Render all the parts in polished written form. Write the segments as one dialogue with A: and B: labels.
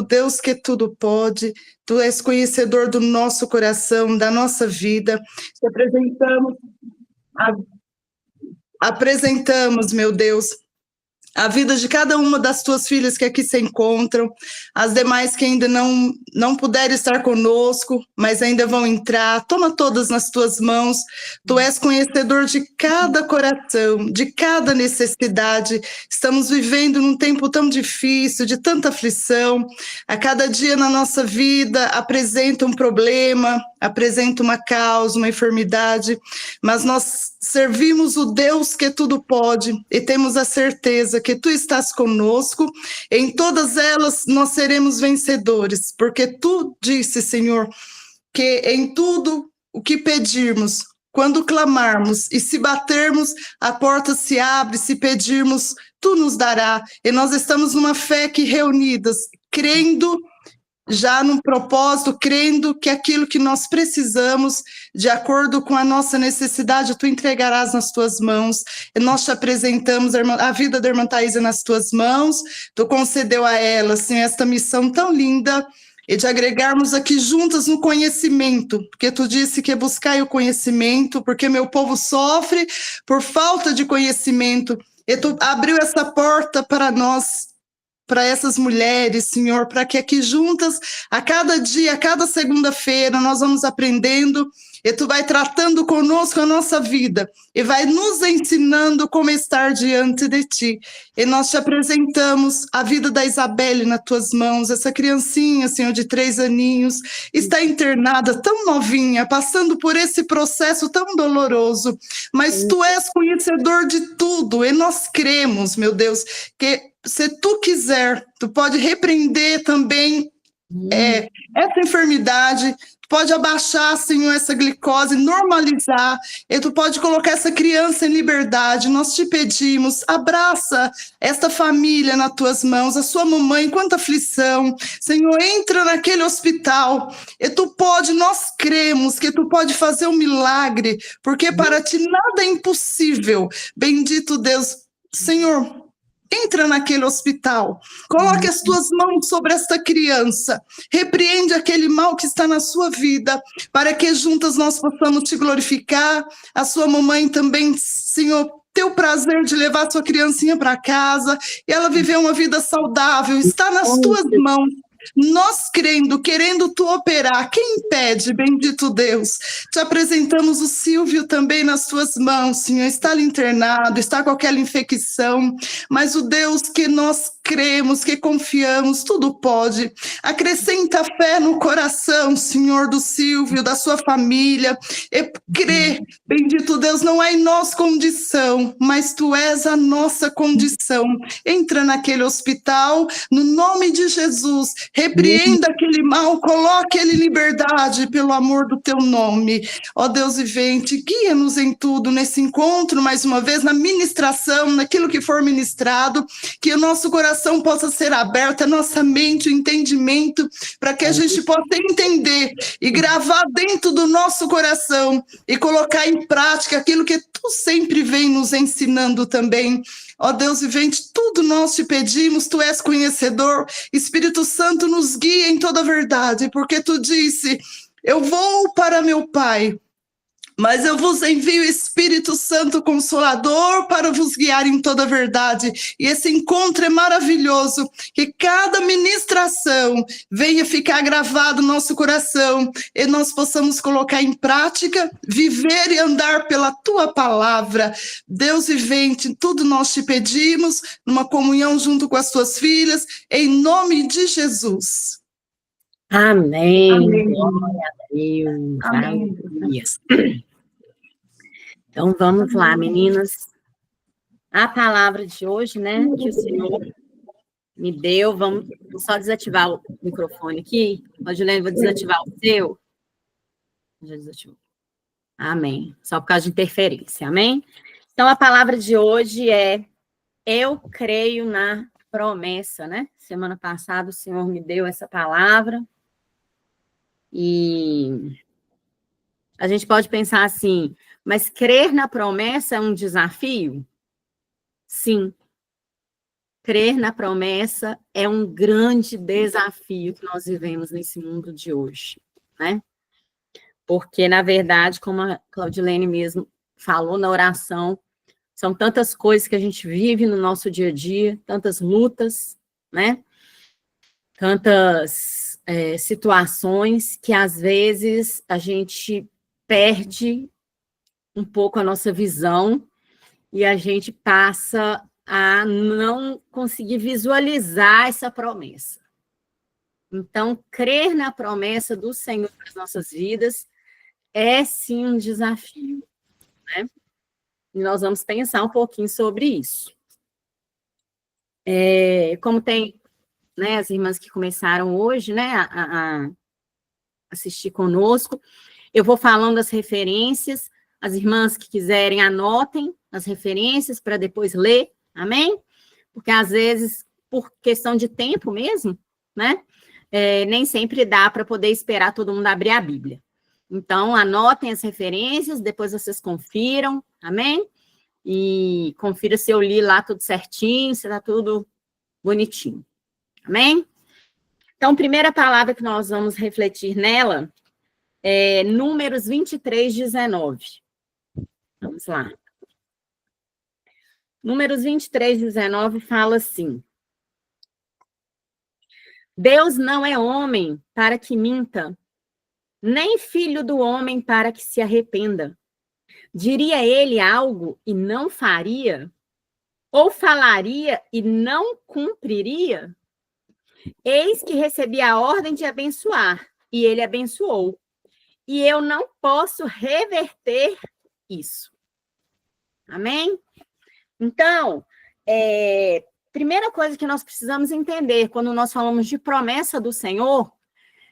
A: Deus que tudo pode, Tu és conhecedor do nosso coração, da nossa vida. Te apresentamos, meu Deus, a vida de cada uma das tuas filhas que aqui se encontram, as demais que ainda não puderam estar conosco, mas ainda vão entrar. Toma todas nas tuas mãos. Tu és conhecedor de cada coração, de cada necessidade. Estamos vivendo num tempo tão difícil, de tanta aflição. A cada dia na nossa vida apresenta um problema, apresenta uma causa, uma enfermidade, mas nós servimos o Deus que tudo pode e temos a certeza que Tu estás conosco. Em todas elas nós seremos vencedores, porque Tu disse, Senhor, que em tudo o que pedirmos, quando clamarmos e se batermos, a porta se abre, se pedirmos, Tu nos dará. E nós estamos numa fé que reunidas, crendo já num propósito, crendo que aquilo que nós precisamos, de acordo com a nossa necessidade, Tu entregarás nas Tuas mãos. E nós te apresentamos a vida da irmã Thaísa nas Tuas mãos. Tu concedeu a ela, assim, esta missão tão linda, e de agregarmos aqui juntas no conhecimento, porque Tu disse que buscai o conhecimento, porque meu povo sofre por falta de conhecimento, e Tu abriu essa porta para nós, para essas mulheres, Senhor, para que aqui juntas, a cada dia, a cada segunda-feira, nós vamos aprendendo, e Tu vai tratando conosco a nossa vida, e vai nos ensinando como estar diante de Ti. E nós te apresentamos a vida da Isabelle nas Tuas mãos, essa criancinha, Senhor, de 3 aninhos, está internada, tão novinha, passando por esse processo tão doloroso, mas Tu és conhecedor de tudo, e nós cremos, meu Deus, que se Tu quiser, Tu pode repreender também essa enfermidade, Tu pode abaixar, Senhor, essa glicose, normalizar, e Tu pode colocar essa criança em liberdade. Nós te pedimos, abraça esta família nas Tuas mãos, a sua mamãe, quanta aflição. Senhor, entra naquele hospital, e Tu pode, nós cremos que Tu pode fazer um milagre, porque para Ti nada é impossível. Bendito Deus. Senhor, entra naquele hospital, coloque as Tuas mãos sobre esta criança, repreende aquele mal que está na sua vida, para que juntas nós possamos Te glorificar. A sua mamãe também, Senhor, ter o prazer de levar sua criancinha para casa, e ela viver uma vida saudável, está nas Tuas mãos. Nós crendo, querendo Tu operar, quem impede, bendito Deus? Te apresentamos o Silvio também nas Tuas mãos, Senhor, está ali internado, está com aquela infecção, mas o Deus que nós cremos, que confiamos, tudo pode. Acrescenta fé no coração, Senhor, do Silvio, da sua família, e crê, bendito Deus, não há em nós condição, mas Tu és a nossa condição. Entra naquele hospital, no nome de Jesus, repreenda aquele mal, coloque ele em liberdade, pelo amor do Teu nome. Ó Deus vivente, guia-nos em tudo, nesse encontro, mais uma vez, na ministração, naquilo que for ministrado, que o nosso coração possa ser aberto, a nossa mente, o entendimento, para que a gente possa entender e gravar dentro do nosso coração e colocar em prática aquilo que Tu sempre vem nos ensinando também. Ó Deus vivente, tudo nós Te pedimos, Tu és conhecedor, Espírito Santo nos guia em toda a verdade, porque Tu disse, eu vou para meu Pai, mas eu vos envio o Espírito Santo Consolador para vos guiar em toda a verdade. E esse encontro é maravilhoso, que cada ministração venha ficar gravado no nosso coração, e nós possamos colocar em prática, viver e andar pela Tua palavra. Deus vivente, tudo nós Te pedimos, numa comunhão junto com as Tuas filhas, em nome de Jesus.
B: Amém.
A: Amém.
B: Glória a Deus.
A: Amém.
B: Aleluia. Então, vamos lá, meninas. A palavra de hoje, né, que o Senhor me deu, vou só desativar o microfone aqui. Ó, Juliane, vou desativar o seu. Já desativou. Amém. Só por causa de interferência, amém? Então, a palavra de hoje é: eu creio na promessa, né? Semana passada o Senhor me deu essa palavra. E a gente pode pensar assim, mas crer na promessa é um desafio? Sim. crer na promessa é um grande desafio que nós vivemos nesse mundo de hoje, né? Porque, na verdade, como a Claudilene mesmo falou na oração, são tantas coisas que a gente vive no nosso dia a dia, tantas lutas, né? Tantas situações que, às vezes, a gente perde um pouco a nossa visão e a gente passa a não conseguir visualizar essa promessa. Então, crer na promessa do Senhor para as nossas vidas é, sim, um desafio, né? E nós vamos pensar um pouquinho sobre isso. Como tem, né, as irmãs que começaram hoje, né, a assistir conosco, eu vou falando as referências, as irmãs que quiserem anotem as referências para depois ler, amém? Porque às vezes, por questão de tempo mesmo, né, nem sempre dá para poder esperar todo mundo abrir a Bíblia. Então, anotem as referências, depois vocês confiram, amém? E confira se eu li lá tudo certinho, se está tudo bonitinho, amém? Então, primeira palavra que nós vamos refletir nela é Números 23, 19. Vamos lá. Números 23, 19 fala assim: Deus não é homem para que minta, nem filho do homem para que se arrependa. Diria ele algo e não faria? Ou falaria e não cumpriria? Eis que recebi a ordem de abençoar, e ele abençoou. E eu não posso reverter isso. Amém? Então, primeira coisa que nós precisamos entender quando nós falamos de promessa do Senhor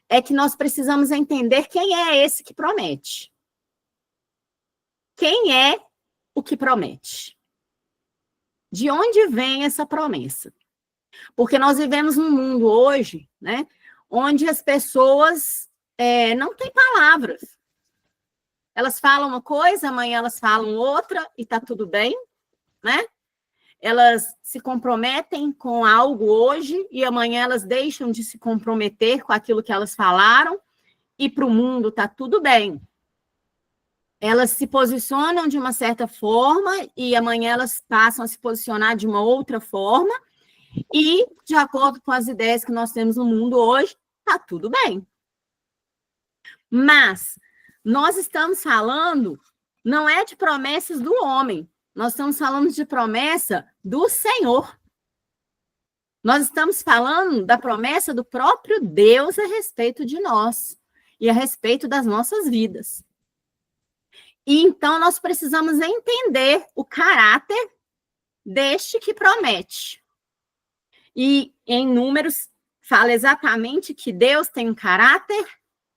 B: é que nós precisamos entender quem é esse que promete. Quem é o que promete? De onde vem essa promessa? Porque nós vivemos num mundo hoje, né, onde as pessoas não têm palavras. Elas falam uma coisa, amanhã elas falam outra e está tudo bem, né? Elas se comprometem com algo hoje e amanhã elas deixam de se comprometer com aquilo que elas falaram e para o mundo está tudo bem. Elas se posicionam de uma certa forma e amanhã elas passam a se posicionar de uma outra forma e, de acordo com as ideias que nós temos no mundo hoje, está tudo bem. Mas nós estamos falando, não é de promessas do homem, nós estamos falando de promessa do Senhor. Nós estamos falando da promessa do próprio Deus a respeito de nós e a respeito das nossas vidas. E então nós precisamos entender o caráter deste que promete. E em Números fala exatamente que Deus tem um caráter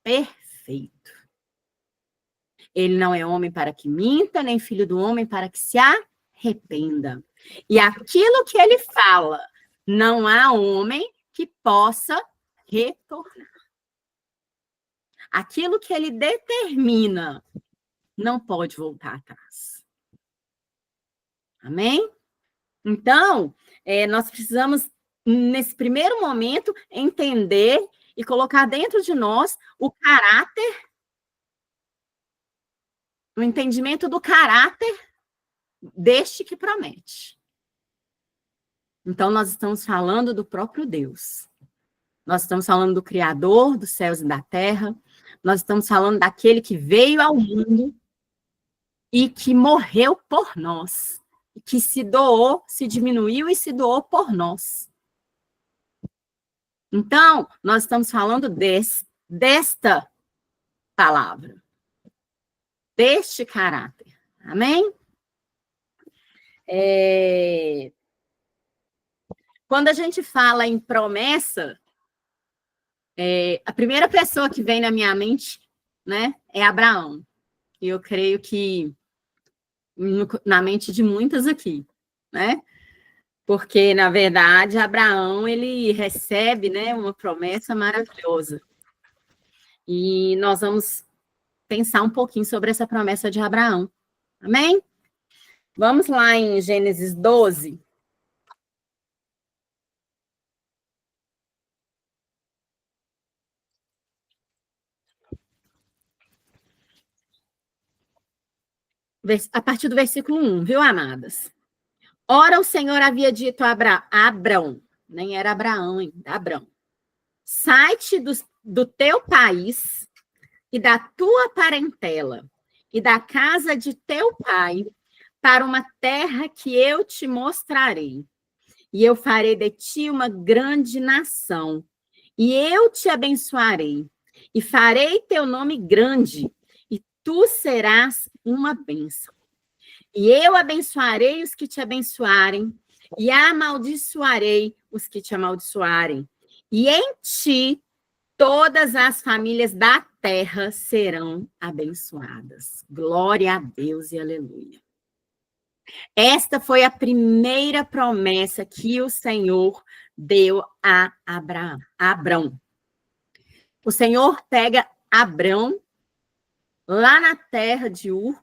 B: perfeito. Ele não é homem para que minta, nem filho do homem para que se arrependa. E aquilo que ele fala, não há homem que possa retornar. Aquilo que ele determina, não pode voltar atrás. Amém? Então, nós precisamos, nesse primeiro momento, entender e colocar dentro de nós o caráter, o entendimento do caráter deste que promete. Então, nós estamos falando do próprio Deus. Nós estamos falando do Criador dos céus e da terra. Nós estamos falando daquele que veio ao mundo e que morreu por nós. Que se doou, se diminuiu e se doou por nós. Então, nós estamos falando desta palavra, deste caráter. Amém? Quando a gente fala em promessa, a primeira pessoa que vem na minha mente, né, é Abraão. E eu creio que na mente de muitas aqui, né? Porque, na verdade, Abraão, ele recebe, né, uma promessa maravilhosa. E nós vamos pensar um pouquinho sobre essa promessa de Abraão. Amém? Vamos lá em Gênesis 12. a partir do versículo 1, viu, amadas? Ora, o Senhor havia dito a Abrão, nem era Abraão ainda, Abrão, sai-te do teu país e da tua parentela e da casa de teu pai para uma terra que eu te mostrarei. E eu farei de ti uma grande nação, e eu te abençoarei, e farei teu nome grande, e tu serás uma bênção. E eu abençoarei os que te abençoarem, e amaldiçoarei os que te amaldiçoarem. E em ti todas as famílias da terra serão abençoadas. Glória a Deus e aleluia. Esta foi a primeira promessa que o Senhor deu a Abrão. O Senhor pega Abrão lá na terra de Ur,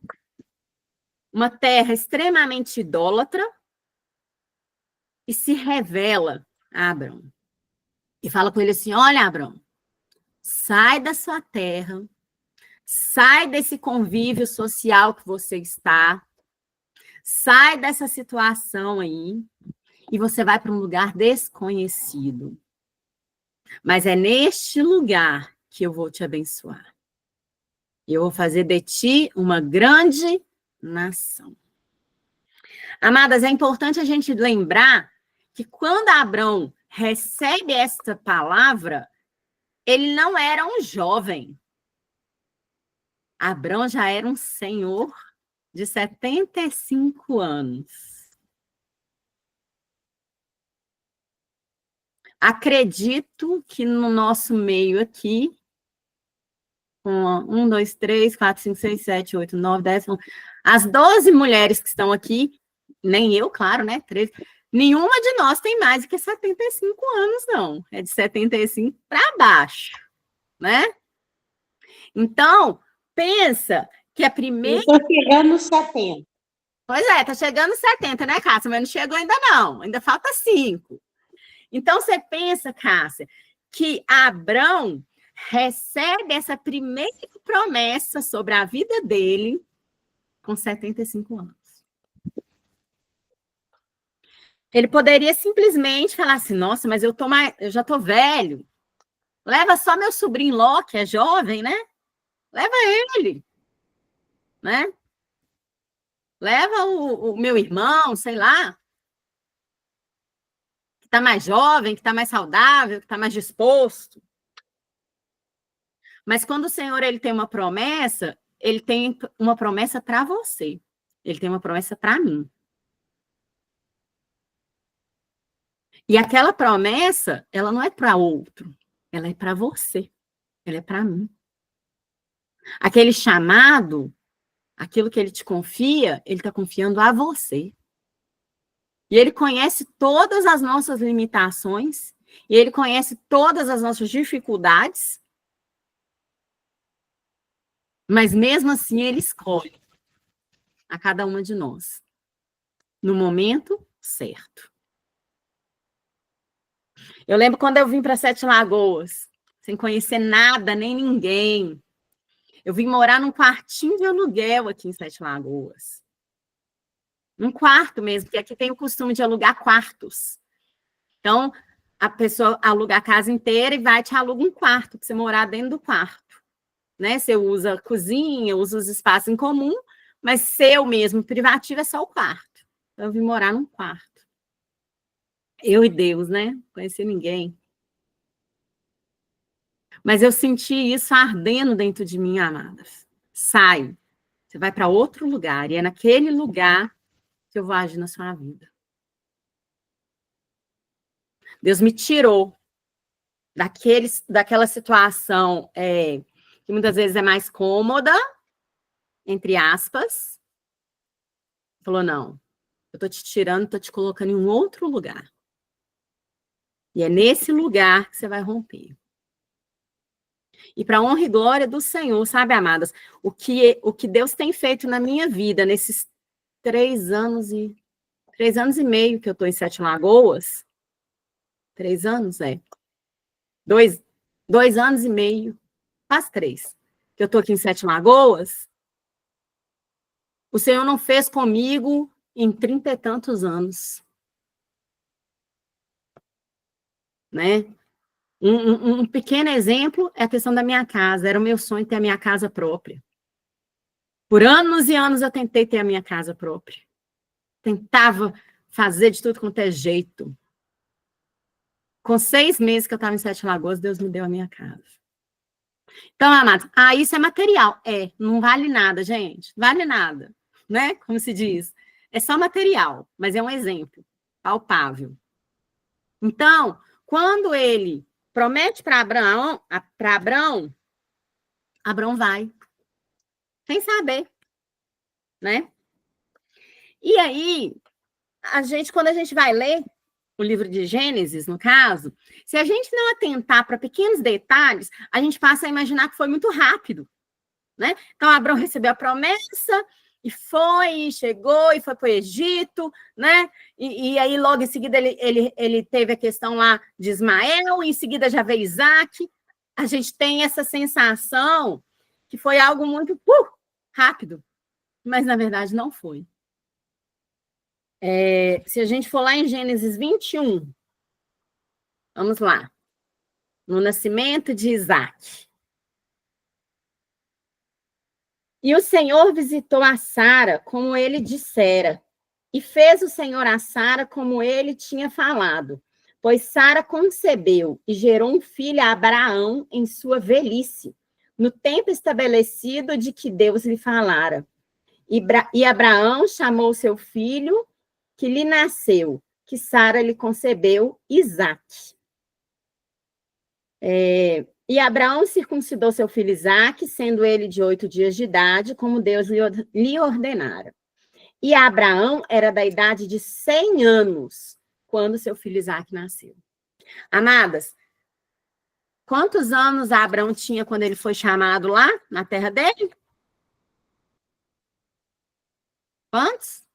B: uma terra extremamente idólatra, e se revela a Abrão. E fala com ele assim: olha, Abrão, sai da sua terra, sai desse convívio social que você está, sai dessa situação aí, e você vai para um lugar desconhecido. Mas é neste lugar que eu vou te abençoar. Eu vou fazer de ti uma grande nação. Amadas, é importante a gente lembrar que quando Abrão recebe esta palavra, ele não era um jovem. Abrão já era um senhor de 75 anos. Acredito que no nosso meio aqui, 1, 2, 3, 4, 5, 6, 7, 8, 9, 10, as 12 mulheres que estão aqui, nem eu, claro, né? 13, nenhuma de nós tem mais do que 75 anos, não. É de 75 para baixo, né? Então, pensa que a primeira...
C: Estou chegando nos 70.
B: Pois é, tá chegando 70, né, Cássia? Mas não chegou ainda não, ainda falta 5. Então, você pensa, Cássia, que Abrão recebe essa primeira promessa sobre a vida dele com 75 anos. Ele poderia simplesmente falar assim: nossa, mas eu já tô velho. Leva só meu sobrinho Ló, que é jovem, né? Leva ele, né? Leva o meu irmão, sei lá, que está mais jovem, que está mais saudável, que está mais disposto. Mas quando o Senhor ele tem uma promessa, ele tem uma promessa para você. Ele tem uma promessa para mim. E aquela promessa, ela não é para outro, ela é para você. Ela é para mim. Aquele chamado, aquilo que ele te confia, ele está confiando a você. E ele conhece todas as nossas limitações, e ele conhece todas as nossas dificuldades, mas mesmo assim ele escolhe a cada uma de nós, no momento certo. Eu lembro quando eu vim para Sete Lagoas, sem conhecer nada, nem ninguém. Eu vim morar num quartinho de aluguel aqui em Sete Lagoas. Um quarto mesmo, porque aqui tem o costume de alugar quartos. Então, a pessoa aluga a casa inteira e vai te aluga um quarto, para você morar dentro do quarto. Né? Você usa a cozinha, usa os espaços em comum, mas seu mesmo, privativo, é só o quarto. Então, eu vim morar num quarto. Eu e Deus, né? Não conheci ninguém. Mas eu senti isso ardendo dentro de mim, amadas. Sai. Você vai para outro lugar, e é naquele lugar que eu vou agir na sua vida. Deus me tirou daquela situação que muitas vezes é mais cômoda, entre aspas. Falou, não, eu tô te tirando, tô te colocando em um outro lugar. E é nesse lugar que você vai romper. E para honra e glória do Senhor, sabe, amadas, o que Deus tem feito na minha vida nesses 3 anos e meio que eu estou em Sete Lagoas, 3 anos, 2 anos e meio, quase 3, que eu estou aqui em Sete Lagoas, o Senhor não fez comigo em 30 e tantos anos. Né? Um pequeno exemplo é a questão da minha casa. Era o meu sonho ter a minha casa própria. Por anos e anos eu tentei ter a minha casa própria. Tentava fazer de tudo quanto é jeito. Com 6 meses que eu estava em Sete Lagoas, Deus me deu a minha casa. Então, amados, isso é material. Não vale nada, gente. Vale nada, né? Como se diz. É só material, mas é um exemplo palpável. Então, quando ele promete para Abraão, Abraão vai. Sem saber, né? E aí, quando a gente vai ler o livro de Gênesis, no caso, se a gente não atentar para pequenos detalhes, a gente passa a imaginar que foi muito rápido, né? Então, Abraão recebeu a promessa e chegou e foi para o Egito, né? E aí, logo em seguida, ele teve a questão lá de Ismael, e em seguida já veio Isaac. A gente tem essa sensação que foi algo muito rápido, mas na verdade não foi. Se a gente for lá em Gênesis 21, vamos lá, no nascimento de Isaac. E o Senhor visitou a Sara como ele dissera, e fez o Senhor a Sara como ele tinha falado, pois Sara concebeu e gerou um filho a Abraão em sua velhice, no tempo estabelecido de que Deus lhe falara. E Abraão chamou seu filho, que lhe nasceu, que Sara lhe concebeu, Isaque. E Abraão circuncidou seu filho Isaque, sendo ele de 8 dias de idade, como Deus lhe ordenara. E Abraão era da idade de 100 anos, quando seu filho Isaque nasceu. Amadas, quantos anos Abraão tinha quando ele foi chamado lá, na terra dele? Quantos?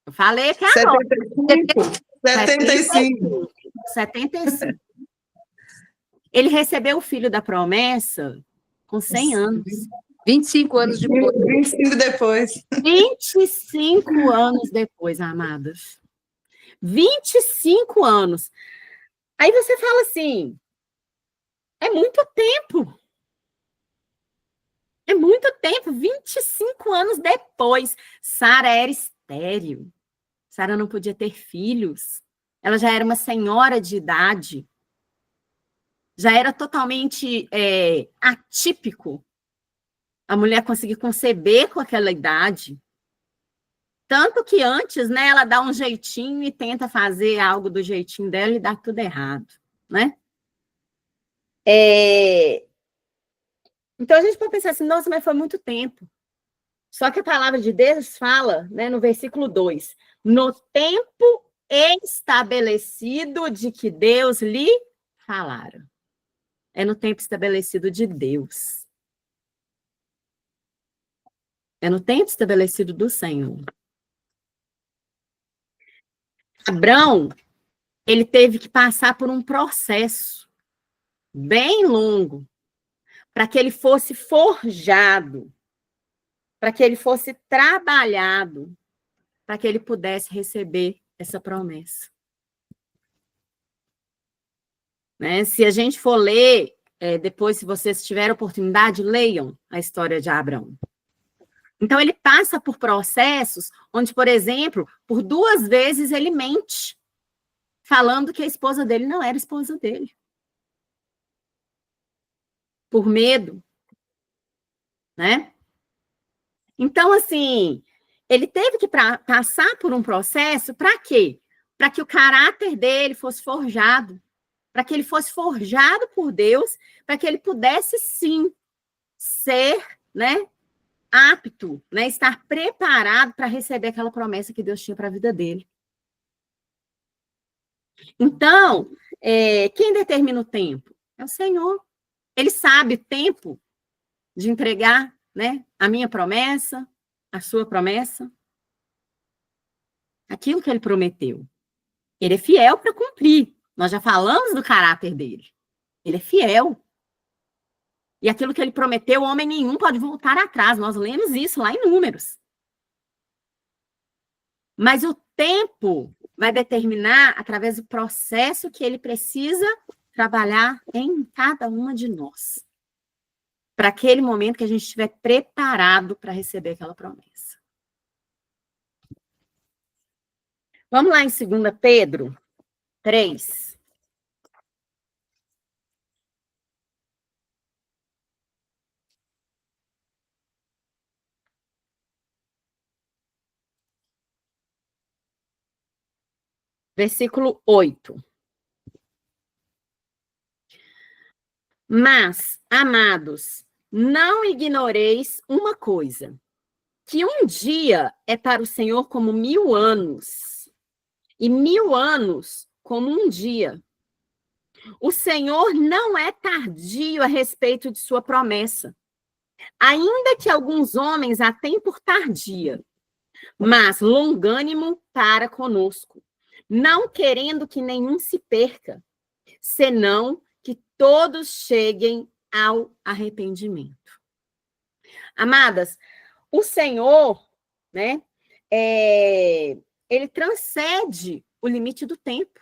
B: Eu falei que agora. 75. Ele recebeu o filho da promessa com 100 anos.
C: 25 anos depois.
A: 25 depois.
B: 25 anos depois, amadas. 25 anos. Aí você fala assim, é muito tempo. É muito tempo, 25 anos depois. Sara era estéril. Sara não podia ter filhos. Ela já era uma senhora de idade. Já era totalmente atípico a mulher conseguir conceber com aquela idade. Tanto que antes, né, ela dá um jeitinho e tenta fazer algo do jeitinho dela e dá tudo errado, né? Então, a gente pode pensar assim, nossa, mas foi muito tempo. Só que a palavra de Deus fala, né, no versículo 2, no tempo estabelecido de que Deus lhe falara. É no tempo estabelecido de Deus. É no tempo estabelecido do Senhor. Abraão, ele teve que passar por um processo bem longo para que ele fosse forjado, para que ele fosse trabalhado, para que ele pudesse receber essa promessa. Né? Se a gente for ler, depois, se vocês tiverem oportunidade, leiam a história de Abraão. Então, ele passa por processos onde, por exemplo, por 2 vezes ele mente, falando que a esposa dele não era esposa dele. Por medo, né? Então, assim, ele teve que passar por um processo para quê? Para que o caráter dele fosse forjado, para que ele fosse forjado por Deus, para que ele pudesse, sim, ser, né, apto, né, estar preparado para receber aquela promessa que Deus tinha para a vida dele. Então, quem determina o tempo? É o Senhor. Ele sabe o tempo de entregar, né, a minha promessa, a sua promessa, aquilo que ele prometeu. Ele é fiel para cumprir. Nós já falamos do caráter dele. Ele é fiel. E aquilo que ele prometeu, homem nenhum pode voltar atrás. Nós lemos isso lá em Números. Mas o tempo vai determinar, através do processo que ele precisa trabalhar em cada uma de nós. Para aquele momento que a gente estiver preparado para receber aquela promessa. Vamos lá em 2 Pedro 3. Versículo 8. Mas, amados, não ignoreis uma coisa, que um dia é para o Senhor como 1000 anos, e 1000 anos como um dia. O Senhor não é tardio a respeito de sua promessa, ainda que alguns homens a tenham por tardia, mas longânimo para conosco, não querendo que nenhum se perca, senão que todos cheguem ao arrependimento. Amadas, o Senhor, né, ele transcende o limite do tempo.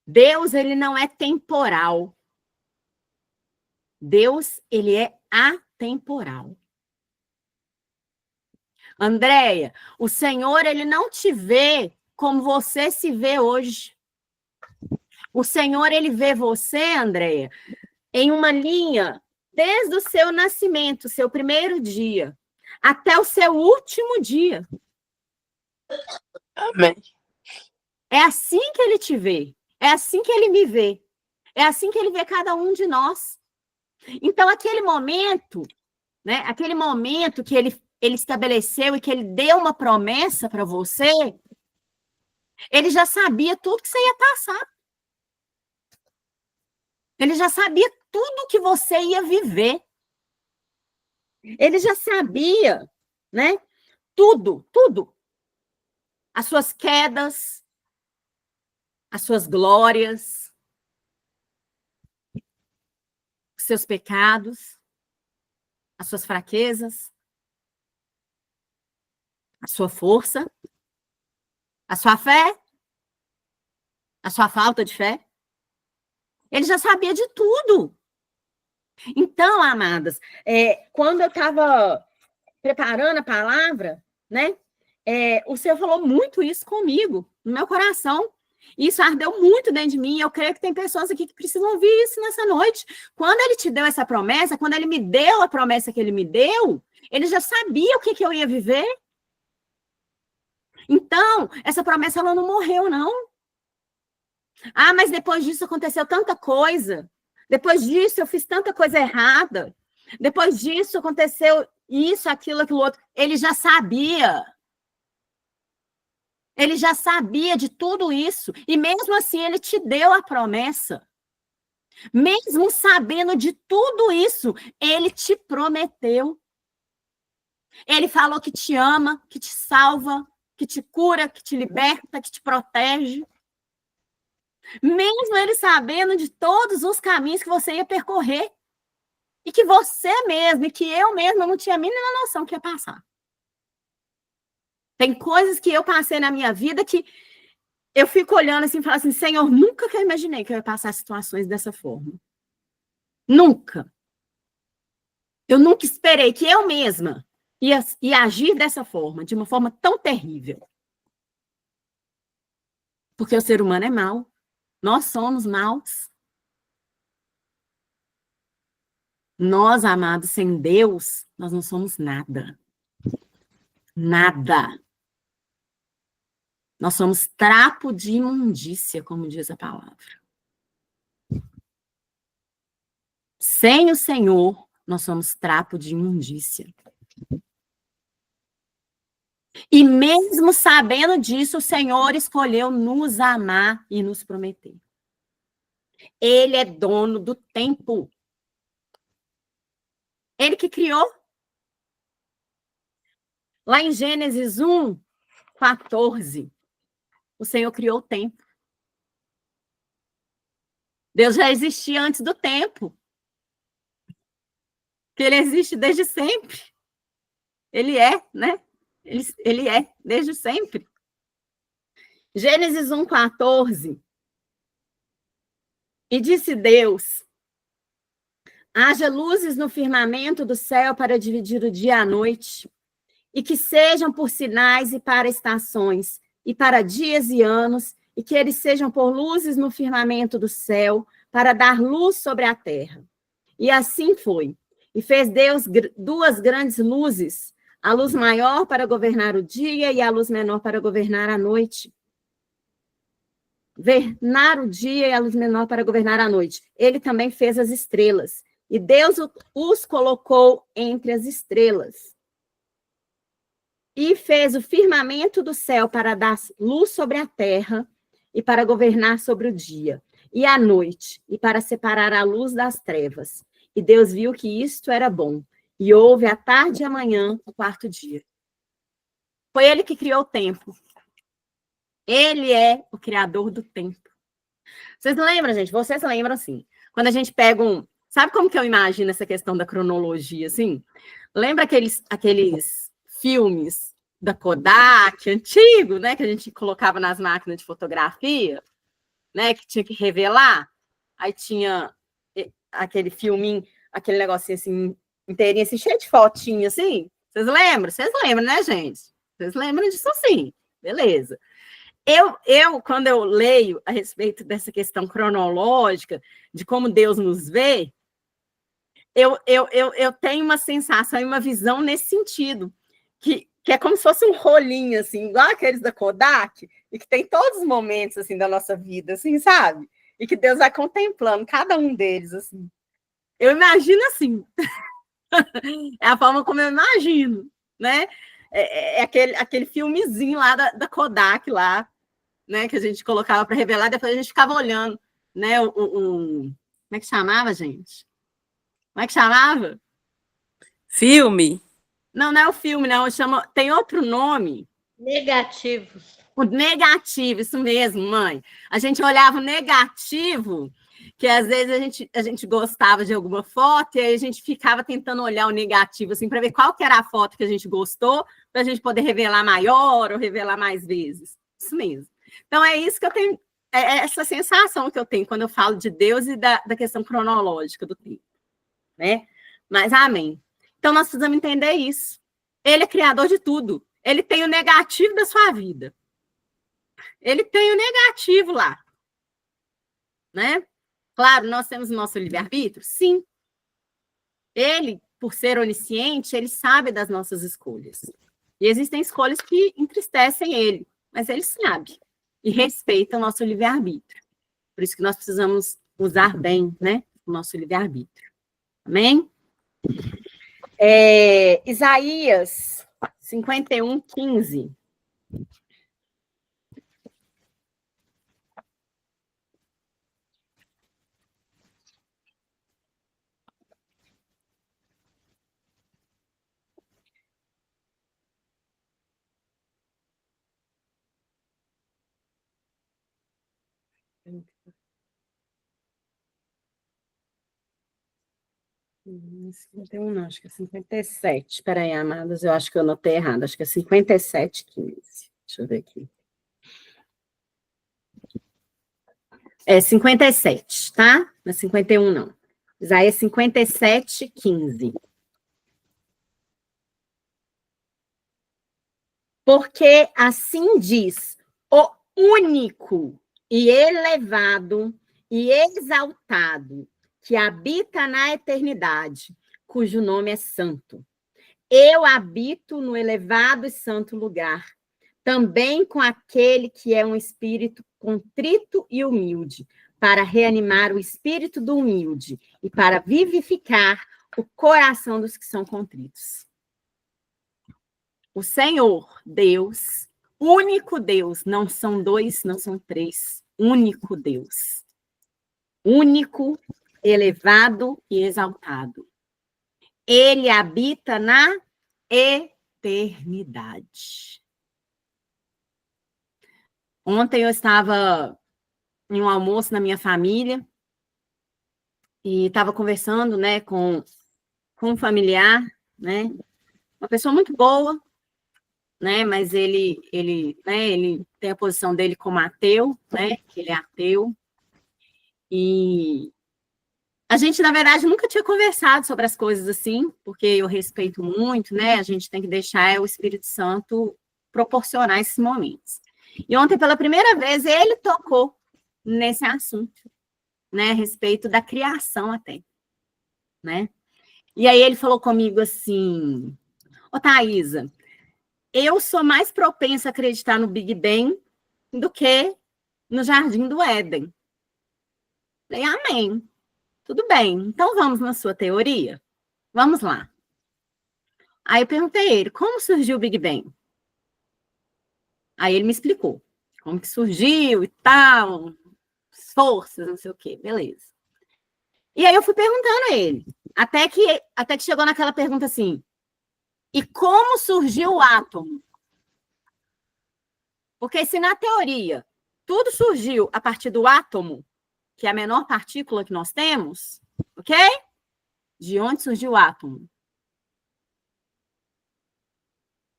B: Deus, ele não é temporal. Deus, ele é atemporal. Andréia, o Senhor, ele não te vê como você se vê hoje. O Senhor, ele vê você, Andréia, em uma linha, desde o seu nascimento, seu primeiro dia, até o seu último dia.
D: Amém.
B: É assim que ele te vê. É assim que ele me vê. É assim que ele vê cada um de nós. Então, aquele momento, né, aquele momento que ele estabeleceu e que ele deu uma promessa para você, ele já sabia tudo que você ia passar. Ele já sabia tudo que você ia viver. Ele já sabia, né? Tudo, tudo. As suas quedas, as suas glórias, os seus pecados, as suas fraquezas, a sua força, a sua fé, a sua falta de fé. Ele já sabia de tudo. Então, amadas, quando eu estava preparando a palavra, né, o Senhor falou muito isso comigo, no meu coração. Isso ardeu muito dentro de mim. Eu creio que tem pessoas aqui que precisam ouvir isso nessa noite. Quando ele te deu essa promessa, quando ele me deu a promessa que ele me deu, ele já sabia o que eu ia viver. Então, essa promessa ela não morreu, não. Ah, mas depois disso aconteceu tanta coisa. Depois disso eu fiz tanta coisa errada. Depois disso aconteceu isso, aquilo, aquilo outro. Ele já sabia. Ele já sabia de tudo isso. E mesmo assim ele te deu a promessa. Mesmo sabendo de tudo isso, ele te prometeu. Ele falou que te ama, que te salva, que te cura, que te liberta, que te protege. Mesmo ele sabendo de todos os caminhos que você ia percorrer. E que você mesmo, e que eu mesma não tinha a mínima noção que ia passar. Tem coisas que eu passei na minha vida que eu fico olhando assim e falo assim, Senhor, nunca que eu imaginei que eu ia passar situações dessa forma. Nunca. Eu nunca esperei que eu mesma ia agir dessa forma, de uma forma tão terrível. Porque o ser humano é mau. Nós somos maus. Nós, amados, sem Deus, nós não somos nada. Nada. Nós somos trapo de imundícia, como diz a palavra. Sem o Senhor, nós somos trapo de imundícia. E mesmo sabendo disso, o Senhor escolheu nos amar e nos prometer. Ele é dono do tempo. Ele que criou. Lá em Gênesis 1:14, o Senhor criou o tempo. Deus já existia antes do tempo. Que ele existe desde sempre. Ele é, né? Ele é, desde sempre. Gênesis 1:14. E disse Deus: haja luzes no firmamento do céu para dividir o dia à noite, e que sejam por sinais e para estações, e para dias e anos, e que eles sejam por luzes no firmamento do céu, para dar luz sobre a terra. E assim foi. E fez Deus duas grandes luzes, a luz maior para governar o dia e a luz menor para governar a noite. Governar o dia e a luz menor para governar a noite. Ele também fez as estrelas. E Deus os colocou entre as estrelas. E fez o firmamento do céu para dar luz sobre a terra e para governar sobre o dia e a noite, e para separar a luz das trevas. E Deus viu que isto era bom. E houve a tarde e a manhã, o quarto dia. Foi ele que criou o tempo. Ele é o criador do tempo. Vocês lembram, gente? Vocês lembram, assim, quando a gente pega um... Sabe como que eu imagino essa questão da cronologia, assim? Lembra aqueles filmes da Kodak, antigo, né? Que a gente colocava nas máquinas de fotografia, né? Que tinha que revelar. Aí tinha aquele filminho, aquele negocinho assim, inteirinho, assim, cheio de fotinho, assim. Vocês lembram? Vocês lembram, né, gente? Vocês lembram disso, sim. Beleza. Quando eu leio a respeito dessa questão cronológica, de como Deus nos vê, eu tenho uma sensação e uma visão nesse sentido, que é como se fosse um rolinho, assim, igual aqueles da Kodak, e que tem todos os momentos, assim, da nossa vida, assim, sabe? E que Deus vai contemplando cada um deles, assim. Eu imagino assim. É a forma como eu imagino, né? É aquele filmezinho lá da Kodak, lá, né? Que a gente colocava para revelar, depois a gente ficava olhando, né? Como é que chamava, gente? Como é que chamava?
D: Filme?
B: Não, não é o filme, não. Tem outro nome.
E: Negativos.
B: O negativo, isso mesmo, mãe. A gente olhava o negativo, que às vezes a gente gostava de alguma foto, e aí a gente ficava tentando olhar o negativo, assim, para ver qual que era a foto que a gente gostou, para a gente poder revelar maior ou revelar mais vezes. Isso mesmo. Então, é isso que eu tenho, é essa sensação que eu tenho quando eu falo de Deus e da questão cronológica do tempo, né? Mas, amém. Então, nós precisamos entender isso. Ele é criador de tudo. Ele tem o negativo da sua vida. Ele tem o negativo lá, né? Claro, nós temos o nosso livre-arbítrio? Sim. Ele, por ser onisciente, ele sabe das nossas escolhas. E existem escolhas que entristecem ele, mas ele sabe e respeita o nosso livre-arbítrio. Por isso que nós precisamos usar bem, né, o nosso livre-arbítrio. Amém? Isaías 51:15. Não, 51 não, acho que é 57. Espera aí, amados, eu acho que eu anotei errado. Acho que é 57:15. Deixa eu ver aqui. É 57, tá? Não é 51, não. Isaías 57:15. Porque assim diz o único e elevado e exaltado que habita na eternidade, cujo nome é santo. Eu habito no elevado e santo lugar, também com aquele que é um espírito contrito e humilde, para reanimar o espírito do humilde e para vivificar o coração dos que são contritos. O Senhor, Deus, único Deus, não são dois, não são três, único Deus. Único, elevado e exaltado. Ele habita na eternidade. Ontem eu estava em um almoço na minha família e estava conversando, né, com um familiar, né, uma pessoa muito boa, né? Mas ele tem a posição dele como ateu, né? Que ele é ateu. E a gente, na verdade, nunca tinha conversado sobre as coisas assim, porque eu respeito muito, né? A gente tem que deixar o Espírito Santo proporcionar esses momentos. E ontem, pela primeira vez, ele tocou nesse assunto, né? A respeito da criação até, né? E aí ele falou comigo assim: ô Thaisa, eu sou mais propensa a acreditar no Big Bang do que no Jardim do Éden. Falei, amém. Tudo bem, então vamos na sua teoria? Vamos lá. Aí eu perguntei a ele, como surgiu o Big Bang? Aí ele me explicou como que surgiu e tal, forças, não sei o quê, beleza. E aí eu fui perguntando a ele, até que chegou naquela pergunta assim, e como surgiu o átomo? Porque se na teoria tudo surgiu a partir do átomo, que é a menor partícula que nós temos, ok? De onde surgiu o átomo?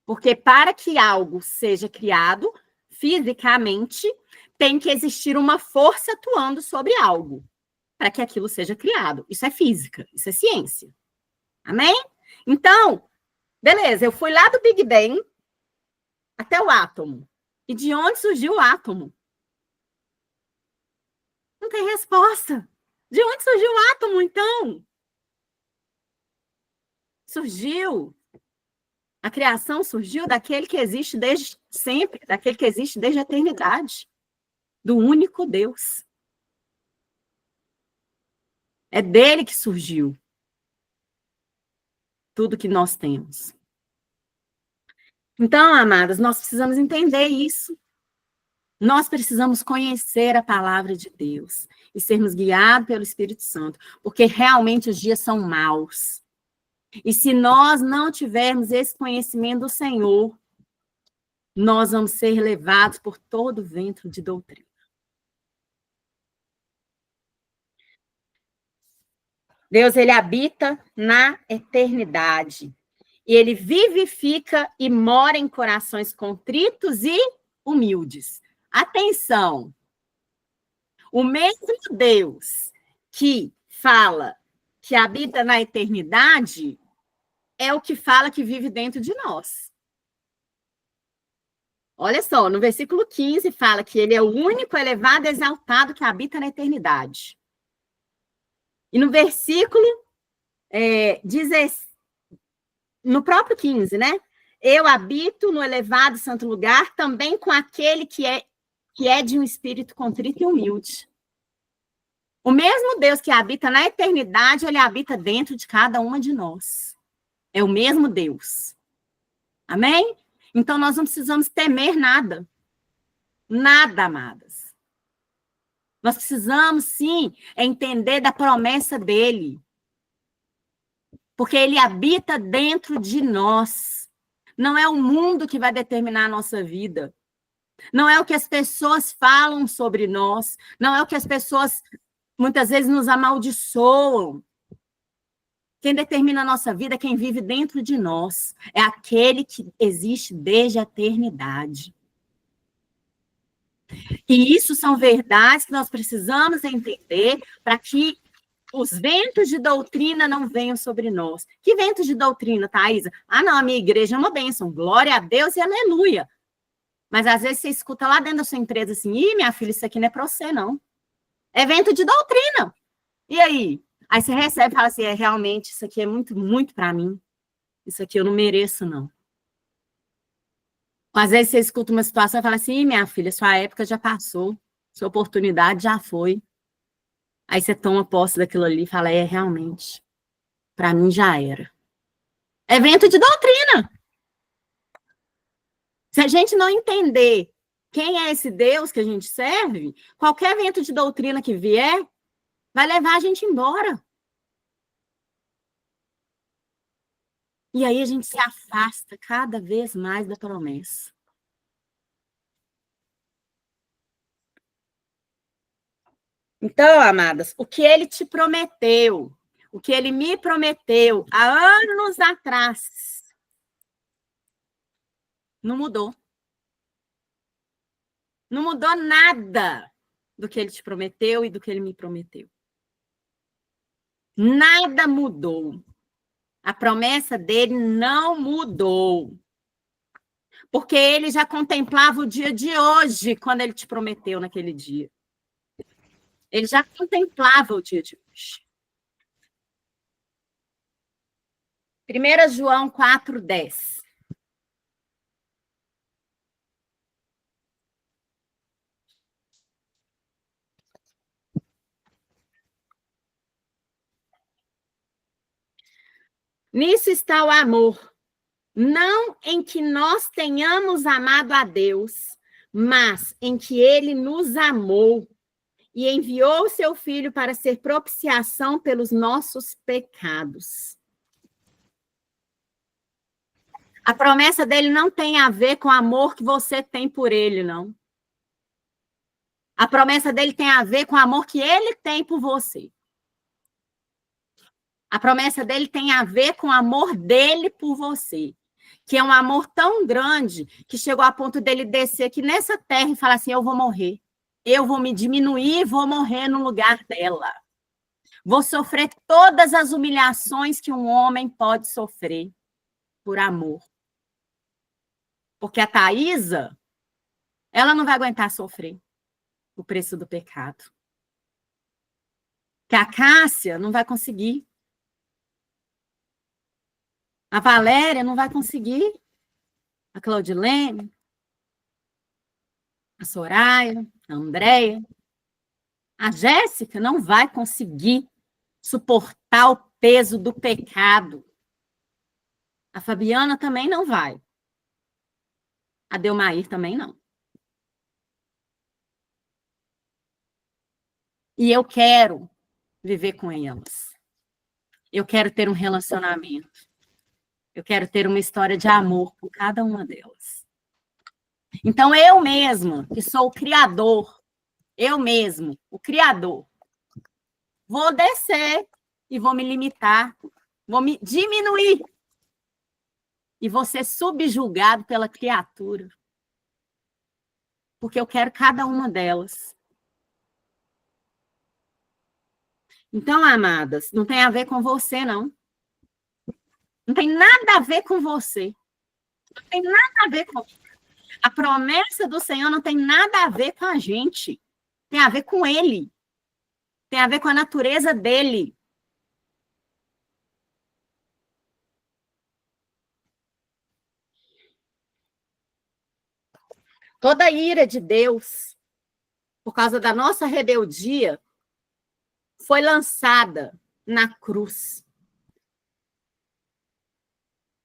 B: Porque para que algo seja criado, fisicamente, tem que existir uma força atuando sobre algo, para que aquilo seja criado. Isso é física, isso é ciência. Amém? Então, beleza, eu fui lá do Big Bang até o átomo. E de onde surgiu o átomo? Não tem resposta. De onde surgiu o átomo, então? Surgiu. A criação surgiu daquele que existe desde sempre, daquele que existe desde a eternidade, do único Deus. É dele que surgiu tudo que nós temos. Então, amadas, nós precisamos entender isso. Nós precisamos conhecer a palavra de Deus e sermos guiados pelo Espírito Santo, porque realmente os dias são maus. E se nós não tivermos esse conhecimento do Senhor, nós vamos ser levados por todo o vento de doutrina. Deus, ele habita na eternidade. E ele vivifica e mora em corações contritos e humildes. Atenção! O mesmo Deus que fala que habita na eternidade é o que fala que vive dentro de nós. Olha só, no versículo 15 fala que ele é o único elevado e exaltado que habita na eternidade. E no versículo 16, no próprio 15, né? Eu habito no elevado e santo lugar também com aquele que é de um espírito contrito e humilde. O mesmo Deus que habita na eternidade, ele habita dentro de cada uma de nós. É o mesmo Deus. Amém? Então, nós não precisamos temer nada. Nada, amadas. Nós precisamos, sim, entender da promessa dele. Porque ele habita dentro de nós. Não é o mundo que vai determinar a nossa vida. Não é o que as pessoas falam sobre nós. Não é o que as pessoas, muitas vezes, nos amaldiçoam. Quem determina a nossa vida é quem vive dentro de nós. É aquele que existe desde a eternidade. E isso são verdades que nós precisamos entender para que os ventos de doutrina não venham sobre nós. Que ventos de doutrina, Thaisa? Ah, não, a minha igreja é uma bênção. Glória a Deus e aleluia. Mas às vezes você escuta lá dentro da sua empresa assim, ih, minha filha, isso aqui não é para você, não. É vento de doutrina. E aí? Aí você recebe e fala assim, realmente, isso aqui é muito, muito para mim. Isso aqui eu não mereço, não. Às vezes você escuta uma situação e fala assim, minha filha, sua época já passou, sua oportunidade já foi. Aí você toma posse daquilo ali e fala, realmente, para mim já era. É vento de doutrina. Se a gente não entender quem é esse Deus que a gente serve, qualquer vento de doutrina que vier, vai levar a gente embora. E aí a gente se afasta cada vez mais da promessa. Então, amadas, o que ele te prometeu, o que ele me prometeu há anos atrás, Não mudou. Não mudou nada do que ele te prometeu e do que ele me prometeu. Nada mudou. A promessa dele não mudou. Porque ele já contemplava o dia de hoje, quando ele te prometeu naquele dia. Ele já contemplava o dia de hoje. 1 João 4:10. Nisso está o amor, não em que nós tenhamos amado a Deus, mas em que ele nos amou e enviou o seu Filho para ser propiciação pelos nossos pecados. A promessa dele não tem a ver com o amor que você tem por ele, não. A promessa dele tem a ver com o amor que ele tem por você. A promessa dele tem a ver com o amor dele por você, que é um amor tão grande que chegou a ponto dele descer aqui nessa terra e falar assim, eu vou morrer. Eu vou me diminuir e vou morrer no lugar dela. Vou sofrer todas as humilhações que um homem pode sofrer por amor. Porque a Thaísa, ela não vai aguentar sofrer o preço do pecado. Que a Cássia não vai conseguir. A Valéria não vai conseguir. A Claudilene, a Soraya, a Andréia. A Jéssica não vai conseguir suportar o peso do pecado. A Fabiana também não vai. A Delmair também não. E eu quero viver com elas. Eu quero ter um relacionamento. Eu quero ter uma história de amor com cada uma delas. Então, eu mesmo, que sou o criador, eu mesmo, o criador, vou descer e vou me limitar, vou me diminuir e vou ser subjugado pela criatura. Porque eu quero cada uma delas. Então, amadas, não tem a ver com você, não. Não tem nada a ver com você. Não tem nada a ver com... A promessa do Senhor não tem nada a ver com a gente. Tem a ver com Ele. Tem a ver com a natureza dEle. Toda a ira de Deus, por causa da nossa rebeldia, foi lançada na cruz.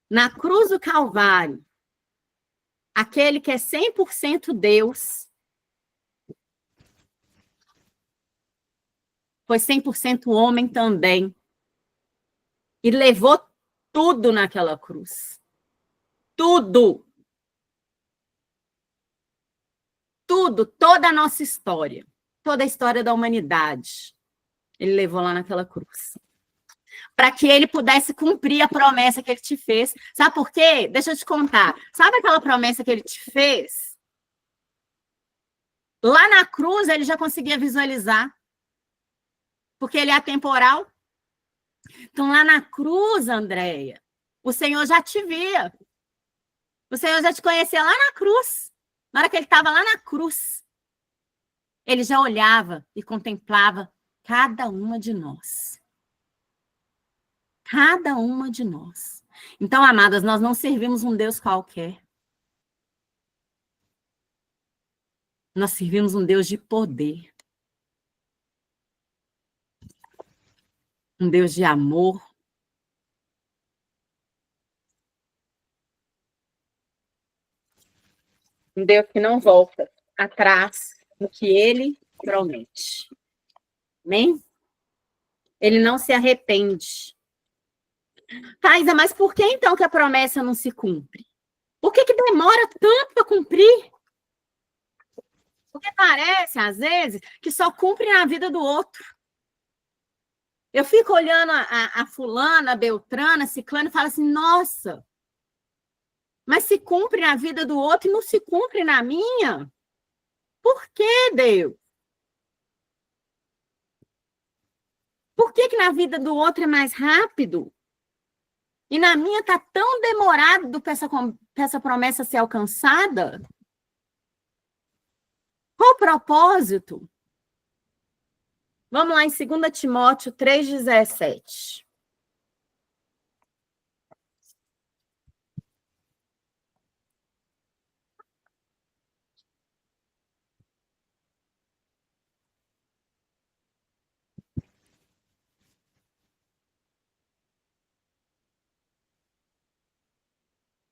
B: Na cruz do Calvário, aquele que é 100% Deus, foi 100% homem também, e levou tudo naquela cruz. Tudo. Tudo, toda a nossa história, toda a história da humanidade, ele levou lá naquela cruz. Para que ele pudesse cumprir a promessa que ele te fez. Sabe por quê? Deixa eu te contar. Sabe aquela promessa que ele te fez? Lá na cruz, ele já conseguia visualizar. Porque ele é atemporal. Então, lá na cruz, Andréia, o Senhor já te via. O Senhor já te conhecia lá na cruz. Na hora que ele estava lá na cruz, ele já olhava e contemplava cada uma de nós. Cada uma de nós. Então, amadas, nós não servimos um Deus qualquer. Nós servimos um Deus de poder. Um Deus de amor. Um Deus que não volta atrás do que ele promete. Amém? Ele não se arrepende. Thaisa, mas por que então que a promessa não se cumpre? Por que demora tanto para cumprir? Porque parece, às vezes, que só cumpre na vida do outro. Eu fico olhando a fulana, a beltrana, a ciclana e falo assim, nossa, Mas se cumpre na vida do outro e não se cumpre na minha? Por que, Deus? Por que que na vida do outro é mais rápido? E na minha está tão demorado para essa promessa ser alcançada? Qual o propósito? Vamos lá em 2 Timóteo 3,17.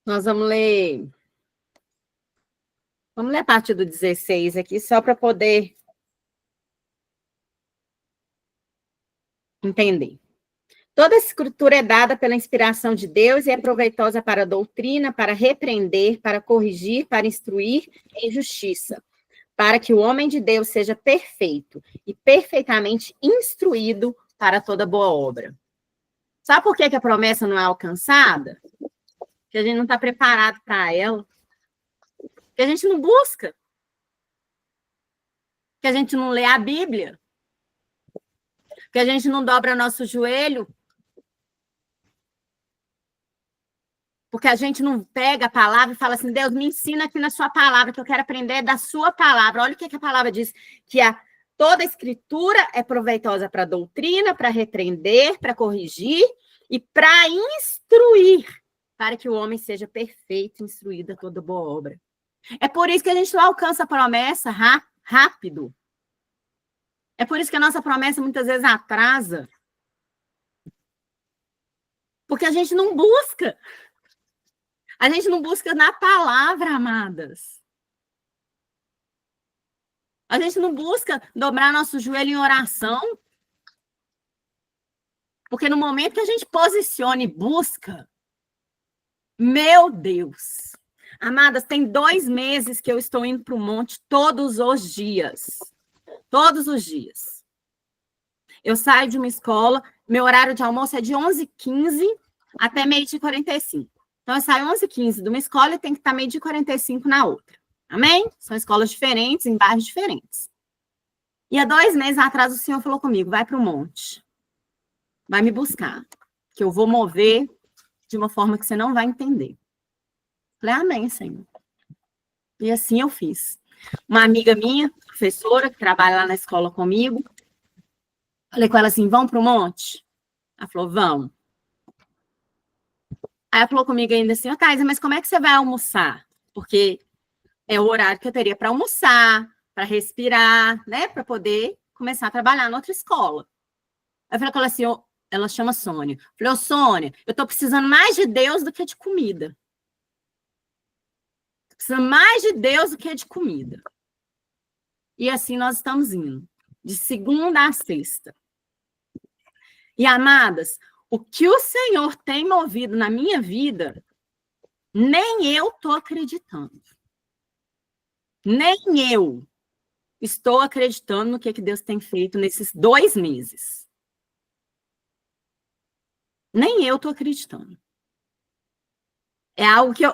B: Nós vamos ler. Vamos ler a partir do 16 aqui, só para poder entender. Toda a escritura é dada pela inspiração de Deus e é proveitosa para a doutrina, para repreender, para corrigir, para instruir em justiça, para que o homem de Deus seja perfeito e perfeitamente instruído para toda boa obra. Sabe por que que a promessa não é alcançada? Porque a gente não está preparado para ela. Porque a gente não busca. Porque a gente não lê a Bíblia. Porque a gente não dobra nosso joelho. Porque a gente não pega a palavra e fala assim, Deus, me ensina aqui na sua palavra, que eu quero aprender da sua palavra. Olha o que a palavra diz, que toda a escritura é proveitosa para a doutrina, para repreender, para corrigir e para instruir, para que o homem seja perfeito, instruído a toda boa obra. É por isso que a gente não alcança a promessa rápido. É por isso que a nossa promessa muitas vezes atrasa. Porque a gente não busca. A gente não busca na palavra, amadas. A gente não busca dobrar nosso joelho em oração. Porque no momento que a gente posiciona e busca, meu Deus. Amadas, tem 2 meses que eu estou indo para o monte todos os dias. Todos os dias. Eu saio de uma escola, meu horário de almoço é de 11h15 até 12h45. Então, eu saio 11h15 de uma escola e tenho que estar 12h45 na outra. Amém? São escolas diferentes, em bairros diferentes. E há 2 meses atrás, o Senhor falou comigo, vai para o monte. Vai me buscar. Que eu vou mover de uma forma que você não vai entender. Falei, amém, Senhor. E assim eu fiz. Uma amiga minha, professora, que trabalha lá na escola comigo, falei com ela assim, vamos para o monte? Ela falou, vamos. Aí ela falou comigo ainda assim, Thaisa, mas como é que você vai almoçar? Porque é o horário que eu teria para almoçar, para respirar, né? Para poder começar a trabalhar na outra escola. Aí eu falei com ela assim, ela chama Sônia. Eu falei, Sônia, eu estou precisando mais de Deus do que de comida. Estou precisando mais de Deus do que de comida. E assim nós estamos indo, de segunda a sexta. E, amadas, o que o Senhor tem movido na minha vida, nem eu estou acreditando. Nem eu estou acreditando no que Deus tem feito nesses 2 meses. Nem eu estou acreditando. É algo que eu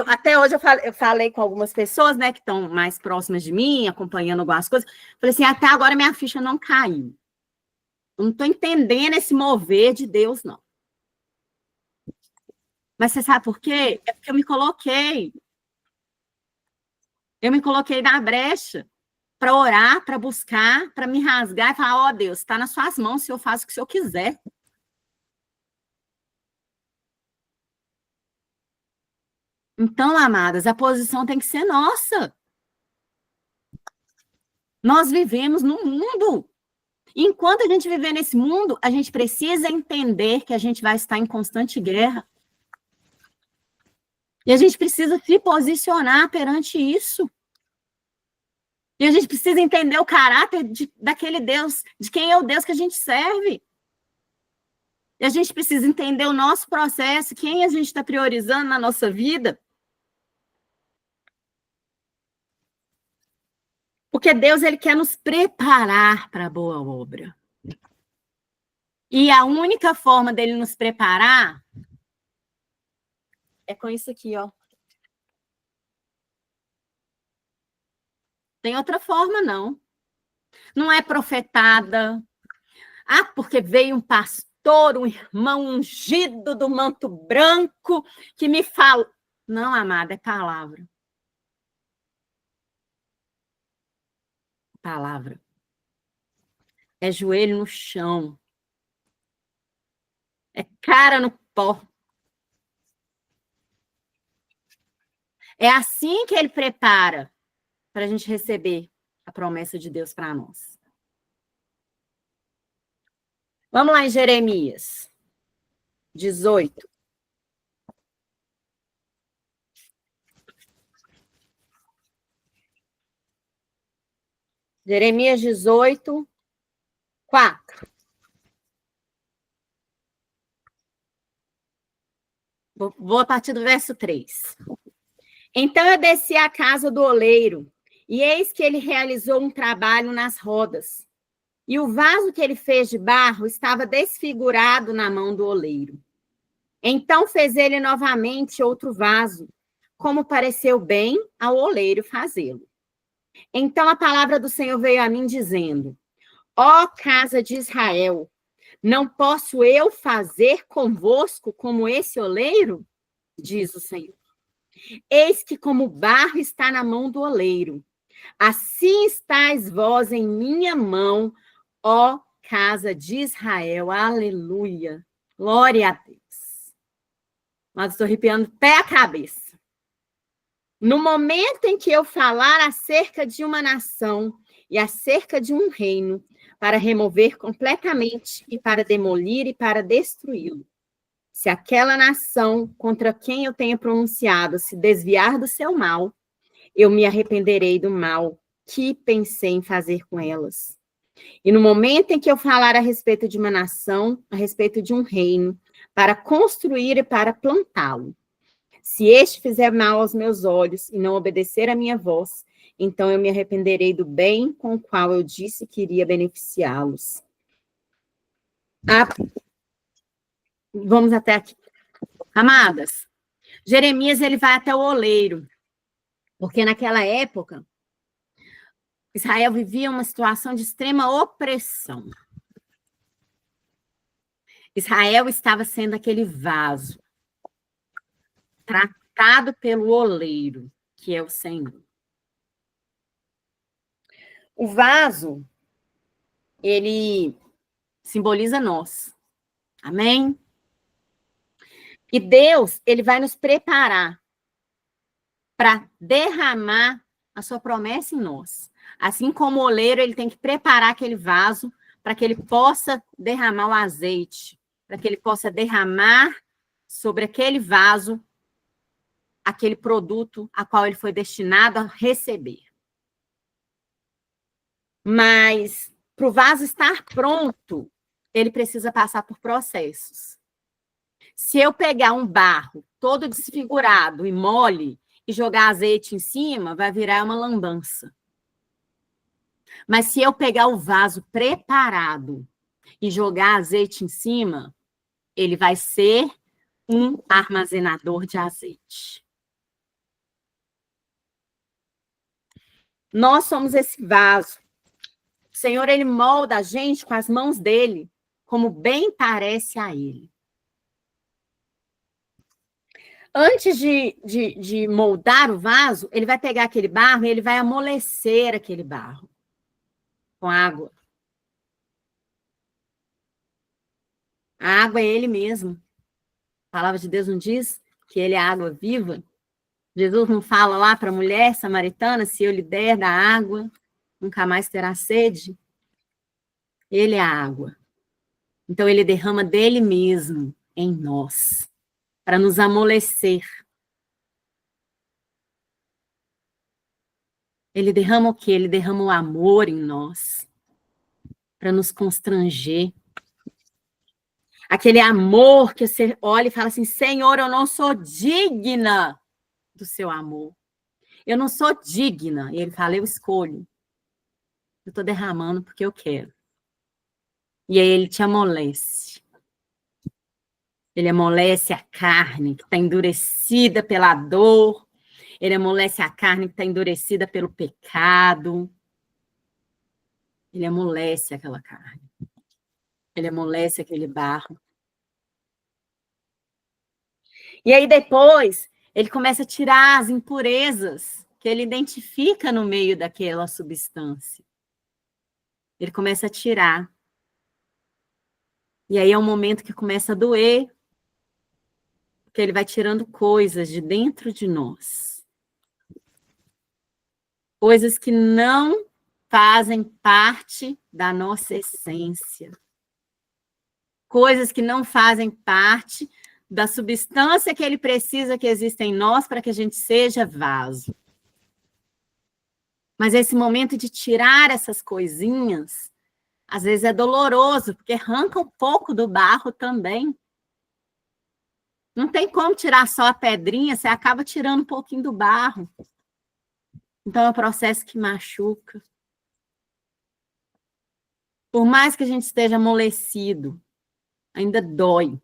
B: até hoje eu falei com algumas pessoas, né, que estão mais próximas de mim, acompanhando algumas coisas. Falei assim, até agora minha ficha não caiu. Eu não estou entendendo esse mover de Deus, não. Mas você sabe por quê? É porque eu me coloquei. Eu me coloquei na brecha para orar, para buscar, para me rasgar e falar, ó, Deus, está nas suas mãos se eu faço o que o Senhor quiser. Então, amadas, a posição tem que ser nossa. Nós vivemos no mundo. Enquanto a gente viver nesse mundo, a gente precisa entender que a gente vai estar em constante guerra. E a gente precisa se posicionar perante isso. E a gente precisa entender o caráter daquele Deus, de quem é o Deus que a gente serve. E a gente precisa entender o nosso processo, quem a gente está priorizando na nossa vida. Porque Deus, ele quer nos preparar para a boa obra. E a única forma dele nos preparar é com isso aqui, ó. Tem outra forma, não. Não é profetada. Ah, porque veio um pastor, um irmão ungido do manto branco que me fala. Não, amada, é palavra. Palavra. É joelho no chão. É cara no pó. É assim que ele prepara para a gente receber a promessa de Deus para nós. Vamos lá em Jeremias 18. Jeremias 18, 4. Vou a partir do verso 3. Então eu desci à casa do oleiro, e eis que ele realizou um trabalho nas rodas. E o vaso que ele fez de barro estava desfigurado na mão do oleiro. Então fez ele novamente outro vaso, como pareceu bem ao oleiro fazê-lo. Então a palavra do Senhor veio a mim dizendo: Ó casa de Israel, não posso eu fazer convosco como esse oleiro? Diz o Senhor. Eis que como barro está na mão do oleiro, assim estáis vós em minha mão, ó casa de Israel. Aleluia. Glória a Deus. Mas estou arrepiando até a cabeça. No momento em que eu falar acerca de uma nação e acerca de um reino, para remover completamente e para demolir e para destruí-lo, se aquela nação contra quem eu tenho pronunciado se desviar do seu mal, eu me arrependerei do mal que pensei em fazer com elas. E no momento em que eu falar a respeito de uma nação, a respeito de um reino, para construir e para plantá-lo, se este fizer mal aos meus olhos e não obedecer à minha voz, então eu me arrependerei do bem com o qual eu disse que iria beneficiá-los. Vamos até aqui. Amadas, Jeremias ele vai até o oleiro, porque naquela época, Israel vivia uma situação de extrema opressão. Israel estava sendo aquele vaso, tratado pelo oleiro, que é o Senhor. O vaso, ele simboliza nós. Amém? E Deus, ele vai nos preparar para derramar a sua promessa em nós. Assim como o oleiro, ele tem que preparar aquele vaso para que ele possa derramar o azeite, para que ele possa derramar sobre aquele vaso aquele produto a qual ele foi destinado a receber. Mas para o vaso estar pronto, ele precisa passar por processos. Se eu pegar um barro todo desfigurado e mole e jogar azeite em cima, vai virar uma lambança. Mas se eu pegar o vaso preparado e jogar azeite em cima, ele vai ser um armazenador de azeite. Nós somos esse vaso. O Senhor, ele molda a gente com as mãos dele, como bem parece a ele. Antes de moldar o vaso, ele vai pegar aquele barro e ele vai amolecer aquele barro com água. A água é ele mesmo. A palavra de Deus não diz que ele é a água viva? Jesus não fala lá para a mulher samaritana, se eu lhe der da água, nunca mais terá sede? Ele é a água. Então, ele derrama dele mesmo em nós, para nos amolecer. Ele derrama o quê? Ele derrama o amor em nós, para nos constranger. Aquele amor que você olha e fala assim, Senhor, eu não sou digna do seu amor. Eu não sou digna. E ele fala, eu escolho. Eu estou derramando porque eu quero. E aí ele te amolece. Ele amolece a carne que está endurecida pela dor. Ele amolece a carne que está endurecida pelo pecado. Ele amolece aquela carne. Ele amolece aquele barro. E aí depois, ele começa a tirar as impurezas que ele identifica no meio daquela substância. Ele começa a tirar. E aí é um momento que começa a doer, porque ele vai tirando coisas de dentro de nós. Coisas que não fazem parte da nossa essência. Coisas que não fazem parte da substância que ele precisa que exista em nós para que a gente seja vaso. Mas esse momento de tirar essas coisinhas, às vezes é doloroso, porque arranca um pouco do barro também. Não tem como tirar só a pedrinha, você acaba tirando um pouquinho do barro. Então é um processo que machuca. Por mais que a gente esteja amolecido, ainda dói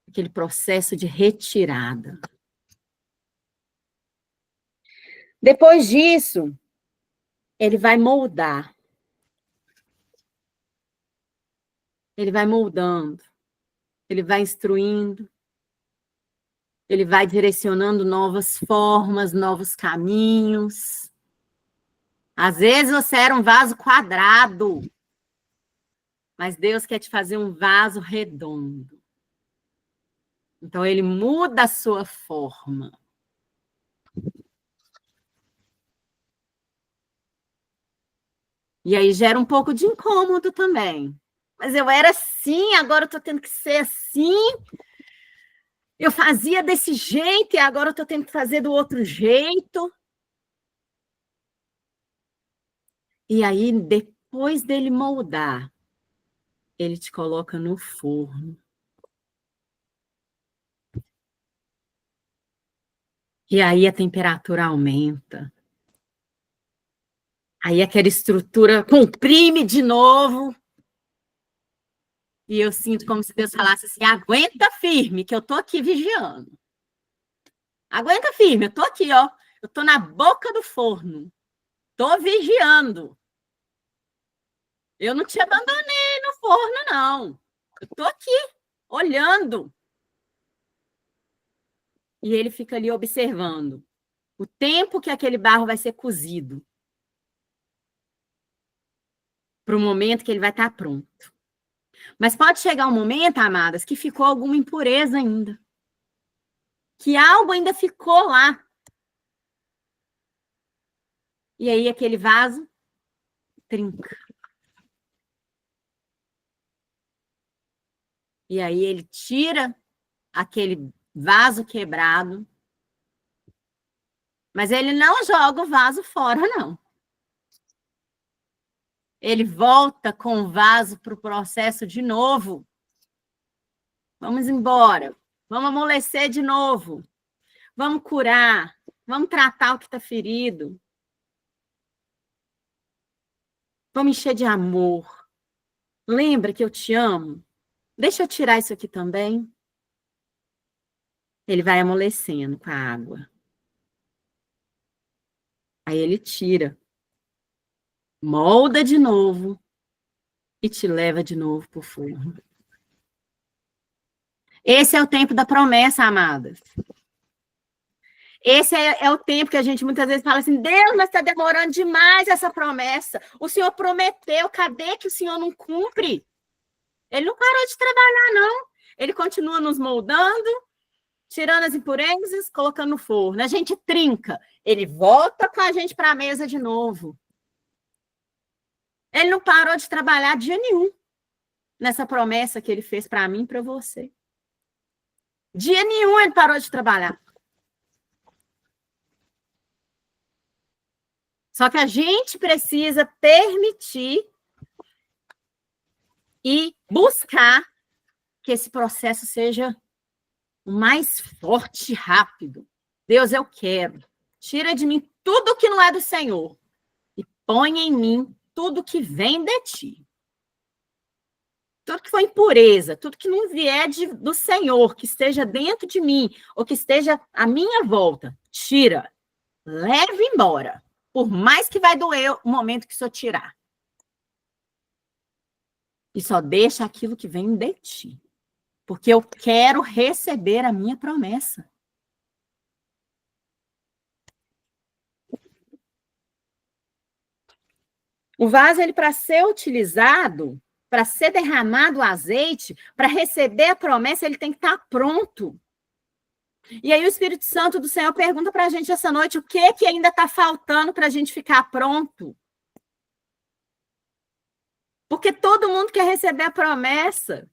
B: aquele processo de retirada. Depois disso, ele vai moldar. Ele vai moldando. Ele vai instruindo. Ele vai direcionando novas formas, novos caminhos. Às vezes você era um vaso quadrado, mas Deus quer te fazer um vaso redondo. Então, ele muda a sua forma. E aí gera um pouco de incômodo também. Mas eu era assim, agora eu estou tendo que ser assim. Eu fazia desse jeito e agora eu estou tendo que fazer do outro jeito. E aí, depois dele moldar, ele te coloca no forno. E aí a temperatura aumenta. Aí aquela estrutura comprime de novo. E eu sinto como se Deus falasse assim, aguenta firme, que eu tô aqui vigiando. Aguenta firme, eu tô aqui, ó. Eu tô na boca do forno. Tô vigiando. Eu não te abandonei no forno, não. Eu tô aqui, olhando. E ele fica ali observando o tempo que aquele barro vai ser cozido. Para o momento que ele vai estar pronto. Mas pode chegar um momento, amadas, que ficou alguma impureza ainda. Que algo ainda ficou lá. E aí aquele vaso trinca. E aí ele tira aquele vaso quebrado. Mas ele não joga o vaso fora, não. Ele volta com o vaso para o processo de novo. Vamos embora. Vamos amolecer de novo. Vamos curar. Vamos tratar o que está ferido. Vamos encher de amor. Lembra que eu te amo? Deixa eu tirar isso aqui também. Ele vai amolecendo com a água. Aí ele tira. Molda de novo. E te leva de novo para o forno. Esse é o tempo da promessa, amadas. Esse é o tempo que a gente muitas vezes fala assim, Deus, mas está demorando demais essa promessa. O Senhor prometeu, cadê que o Senhor não cumpre? Ele não parou de trabalhar, não. Ele continua nos moldando, tirando as impurezas, colocando no forno. A gente trinca. Ele volta com a gente para a mesa de novo. Ele não parou de trabalhar dia nenhum nessa promessa que ele fez para mim e para você. Dia nenhum ele parou de trabalhar. Só que a gente precisa permitir e buscar que esse processo seja o mais forte e rápido. Deus, eu quero. Tira de mim tudo que não é do Senhor e põe em mim tudo que vem de ti. Tudo que for impureza, tudo que não vier do Senhor, que esteja dentro de mim, ou que esteja à minha volta, tira. leve embora. Por mais que vai doer o momento que o Senhor tirar. E só deixa aquilo que vem de ti. Porque eu quero receber a minha promessa. O vaso, ele para ser utilizado, para ser derramado o azeite, para receber a promessa, ele tem que estar pronto. E aí o Espírito Santo do Senhor pergunta para a gente essa noite, o que ainda está faltando para a gente ficar pronto? Porque todo mundo quer receber a promessa,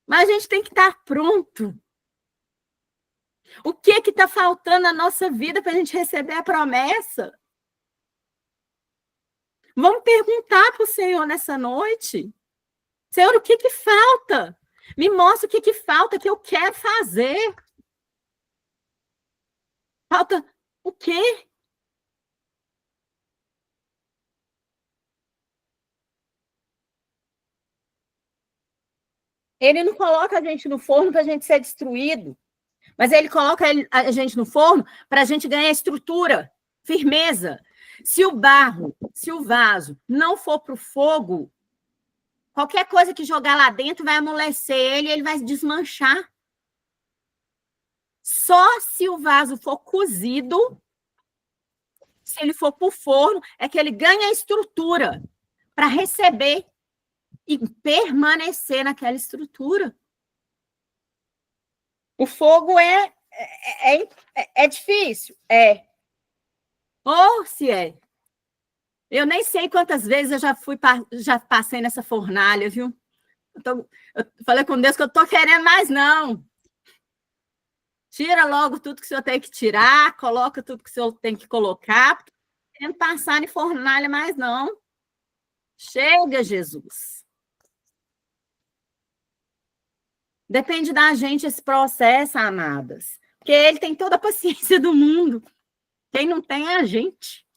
B: mas a gente tem que estar pronto. O que está faltando na nossa vida para a gente receber a promessa? Vamos perguntar para o Senhor nessa noite. Senhor, o que falta? Me mostra o que falta, que eu quero fazer. Falta o quê? Ele não coloca a gente no forno para a gente ser destruído, mas ele coloca a gente no forno para a gente ganhar estrutura, firmeza. Se o barro, se o vaso não for para o fogo, qualquer coisa que jogar lá dentro vai amolecer ele e ele vai desmanchar. Só se o vaso for cozido, se ele for para o forno, é que ele ganha estrutura para receber e permanecer naquela estrutura. O fogo é difícil? É. Ou se é. Eu nem sei quantas vezes eu já passei nessa fornalha, viu? Eu falei com Deus que eu estou querendo mais, não. Tira logo tudo que o senhor tem que tirar, coloca tudo que o senhor tem que colocar, porque não estou querendo passar em fornalha mais, não. Chega, Jesus. Depende da gente esse processo, amadas. Porque ele tem toda a paciência do mundo. Quem não tem é a gente.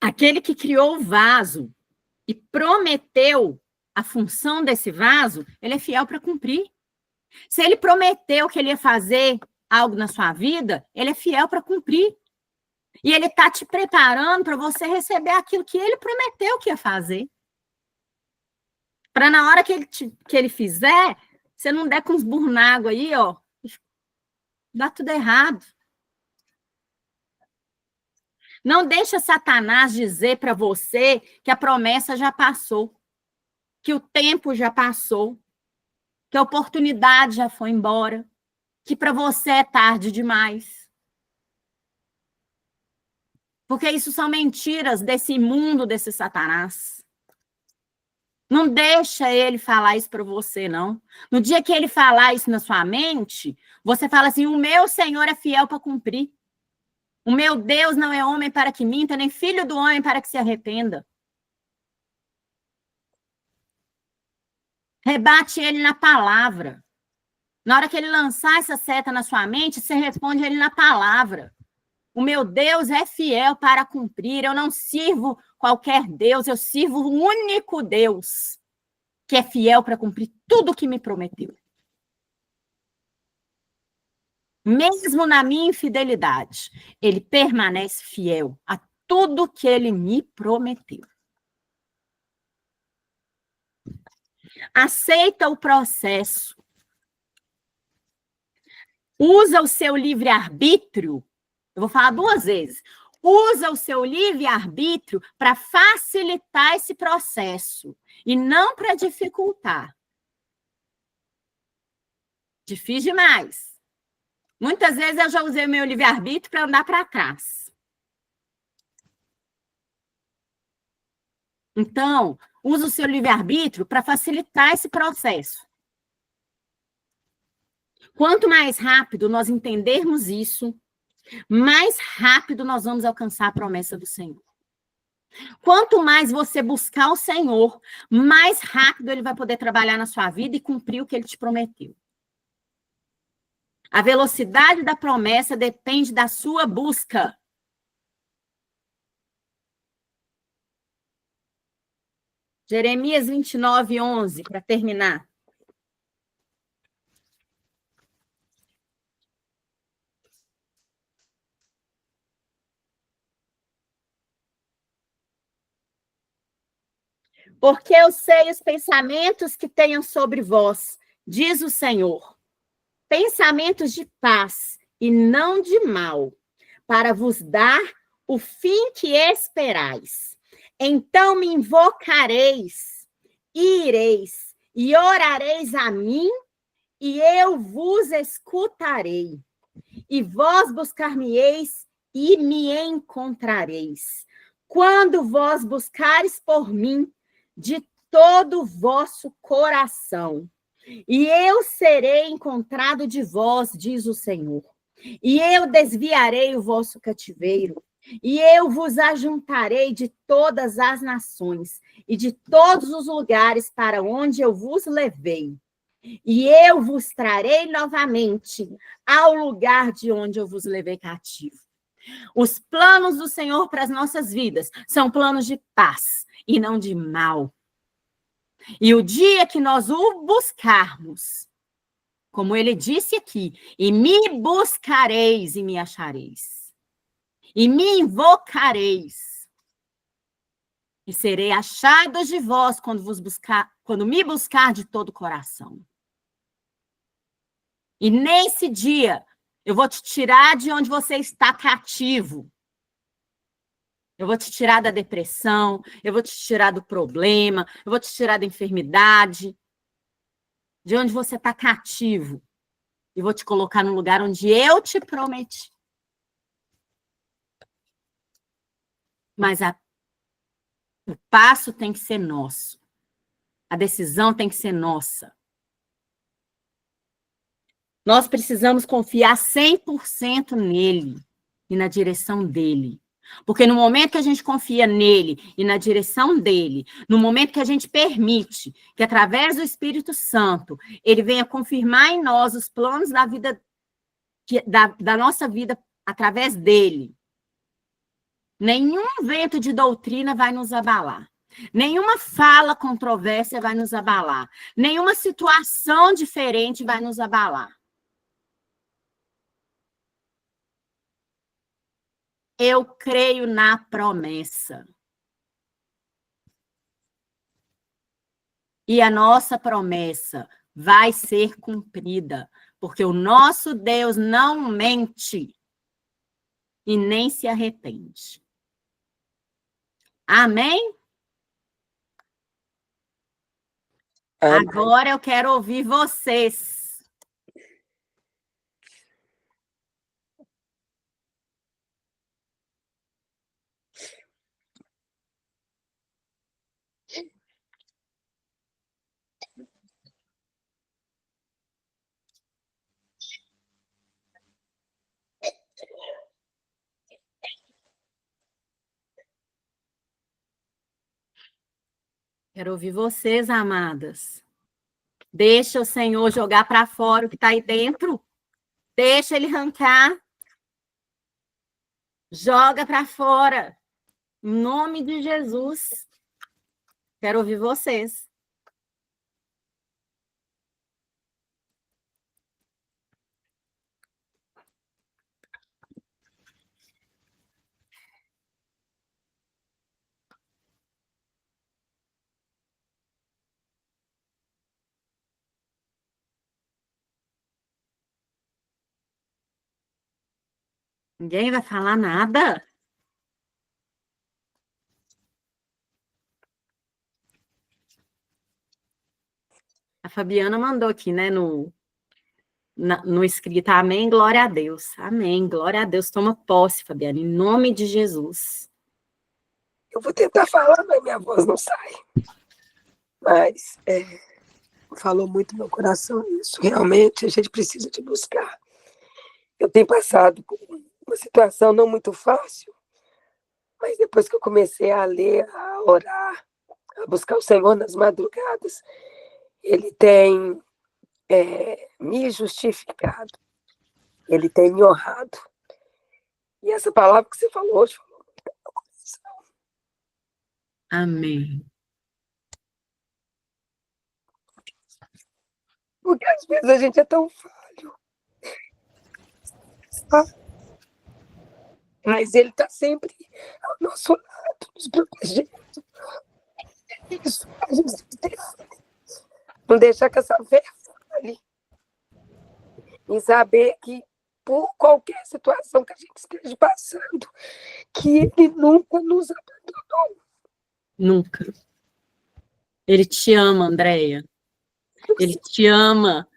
B: Aquele que criou o vaso e prometeu a função desse vaso, ele é fiel para cumprir. Se ele prometeu que ele ia fazer algo na sua vida, ele é fiel para cumprir. E ele está te preparando para você receber aquilo que ele prometeu que ia fazer. Para na hora que ele fizer, você não der com uns burnágua aí, ó, dá tudo errado. Não deixa Satanás dizer para você que a promessa já passou, que o tempo já passou, que a oportunidade já foi embora, que para você é tarde demais. Porque isso são mentiras desse mundo, desse Satanás. Não deixa ele falar isso para você, não. No dia que ele falar isso na sua mente, você fala assim, o meu Senhor é fiel para cumprir. O meu Deus não é homem para que minta, nem filho do homem para que se arrependa. Rebate ele na palavra. Na hora que ele lançar essa seta na sua mente, você responde ele na palavra. O meu Deus é fiel para cumprir. Eu não sirvo qualquer Deus, eu sirvo o único Deus que é fiel para cumprir tudo o que me prometeu. Mesmo na minha infidelidade, ele permanece fiel a tudo que ele me prometeu. Aceita o processo. Usa o seu livre-arbítrio. Eu vou falar 2 vezes. Usa o seu livre-arbítrio para facilitar esse processo e não para dificultar. Difícil demais. Muitas vezes eu já usei o meu livre-arbítrio para andar para trás. Então, usa o seu livre-arbítrio para facilitar esse processo. Quanto mais rápido nós entendermos isso, mais rápido nós vamos alcançar a promessa do Senhor. Quanto mais você buscar o Senhor, mais rápido ele vai poder trabalhar na sua vida e cumprir o que ele te prometeu. A velocidade da promessa depende da sua busca. Jeremias 29:11, para terminar. Porque eu sei os pensamentos que tenho sobre vós, diz o Senhor. Pensamentos de paz e não de mal, para vos dar o fim que esperais. Então me invocareis, e ireis, e orareis a mim, e eu vos escutarei. E vós buscar-me-eis, e me encontrareis. Quando vós buscares por mim, de todo o vosso coração. E eu serei encontrado de vós, diz o Senhor. E eu desviarei o vosso cativeiro. E eu vos ajuntarei de todas as nações e de todos os lugares para onde eu vos levei. E eu vos trarei novamente ao lugar de onde eu vos levei cativo. Os planos do Senhor para as nossas vidas são planos de paz e não de mal. E o dia que nós o buscarmos, como ele disse aqui, e me buscareis e me achareis, e me invocareis, e serei achados de vós quando me buscar de todo o coração. E nesse dia, eu vou te tirar de onde você está cativo. Eu vou te tirar da depressão, eu vou te tirar do problema, eu vou te tirar da enfermidade, de onde você está cativo. E vou te colocar no lugar onde eu te prometi. Mas o passo tem que ser nosso. A decisão tem que ser nossa. Nós precisamos confiar 100% nele e na direção dele. Porque no momento que a gente confia nele e na direção dele, no momento que a gente permite que, através do Espírito Santo, ele venha confirmar em nós os planos da vida, da nossa vida através dele, nenhum vento de doutrina vai nos abalar. Nenhuma fala controvérsia vai nos abalar. Nenhuma situação diferente vai nos abalar. Eu creio na promessa. E a nossa promessa vai ser cumprida, porque o nosso Deus não mente e nem se arrepende. Amém? Amém. Agora eu quero ouvir vocês. Quero ouvir vocês, amadas. Deixa o Senhor jogar para fora o que está aí dentro. Deixa ele arrancar. Joga para fora. Em nome de Jesus. Quero ouvir vocês. Ninguém vai falar nada? A Fabiana mandou aqui, né, no escrito, amém, glória a Deus. Amém, glória a Deus. Toma posse, Fabiana, em nome de Jesus.
F: Eu vou tentar falar, mas minha voz não sai. Mas falou muito no meu coração isso. Realmente, a gente precisa de buscar. Eu tenho passado por uma situação não muito fácil, mas depois que eu comecei a ler, a orar, a buscar o Senhor nas madrugadas, ele tem me justificado, ele tem me honrado. E essa palavra que você falou hoje falou muito no meu coração.
B: Amém.
F: Porque às vezes a gente é tão falho. Mas ele está sempre ao nosso lado, nos protegendo. Isso. Jesus dele. Não deixar que essa fé fale. E saber que, por qualquer situação que a gente esteja passando, que ele nunca nos abandonou.
B: Nunca. Ele te ama, Andréia. Ele te ama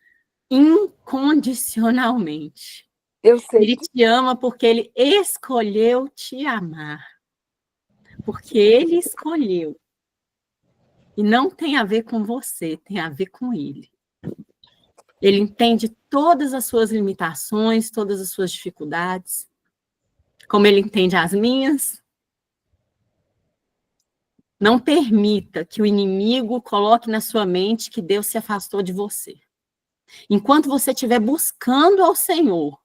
B: incondicionalmente.
F: Eu sei.
B: Ele te ama porque ele escolheu te amar. Porque ele escolheu. E não tem a ver com você, tem a ver com ele. Ele entende todas as suas limitações, todas as suas dificuldades, como ele entende as minhas. Não permita que o inimigo coloque na sua mente que Deus se afastou de você. Enquanto você estiver buscando ao Senhor,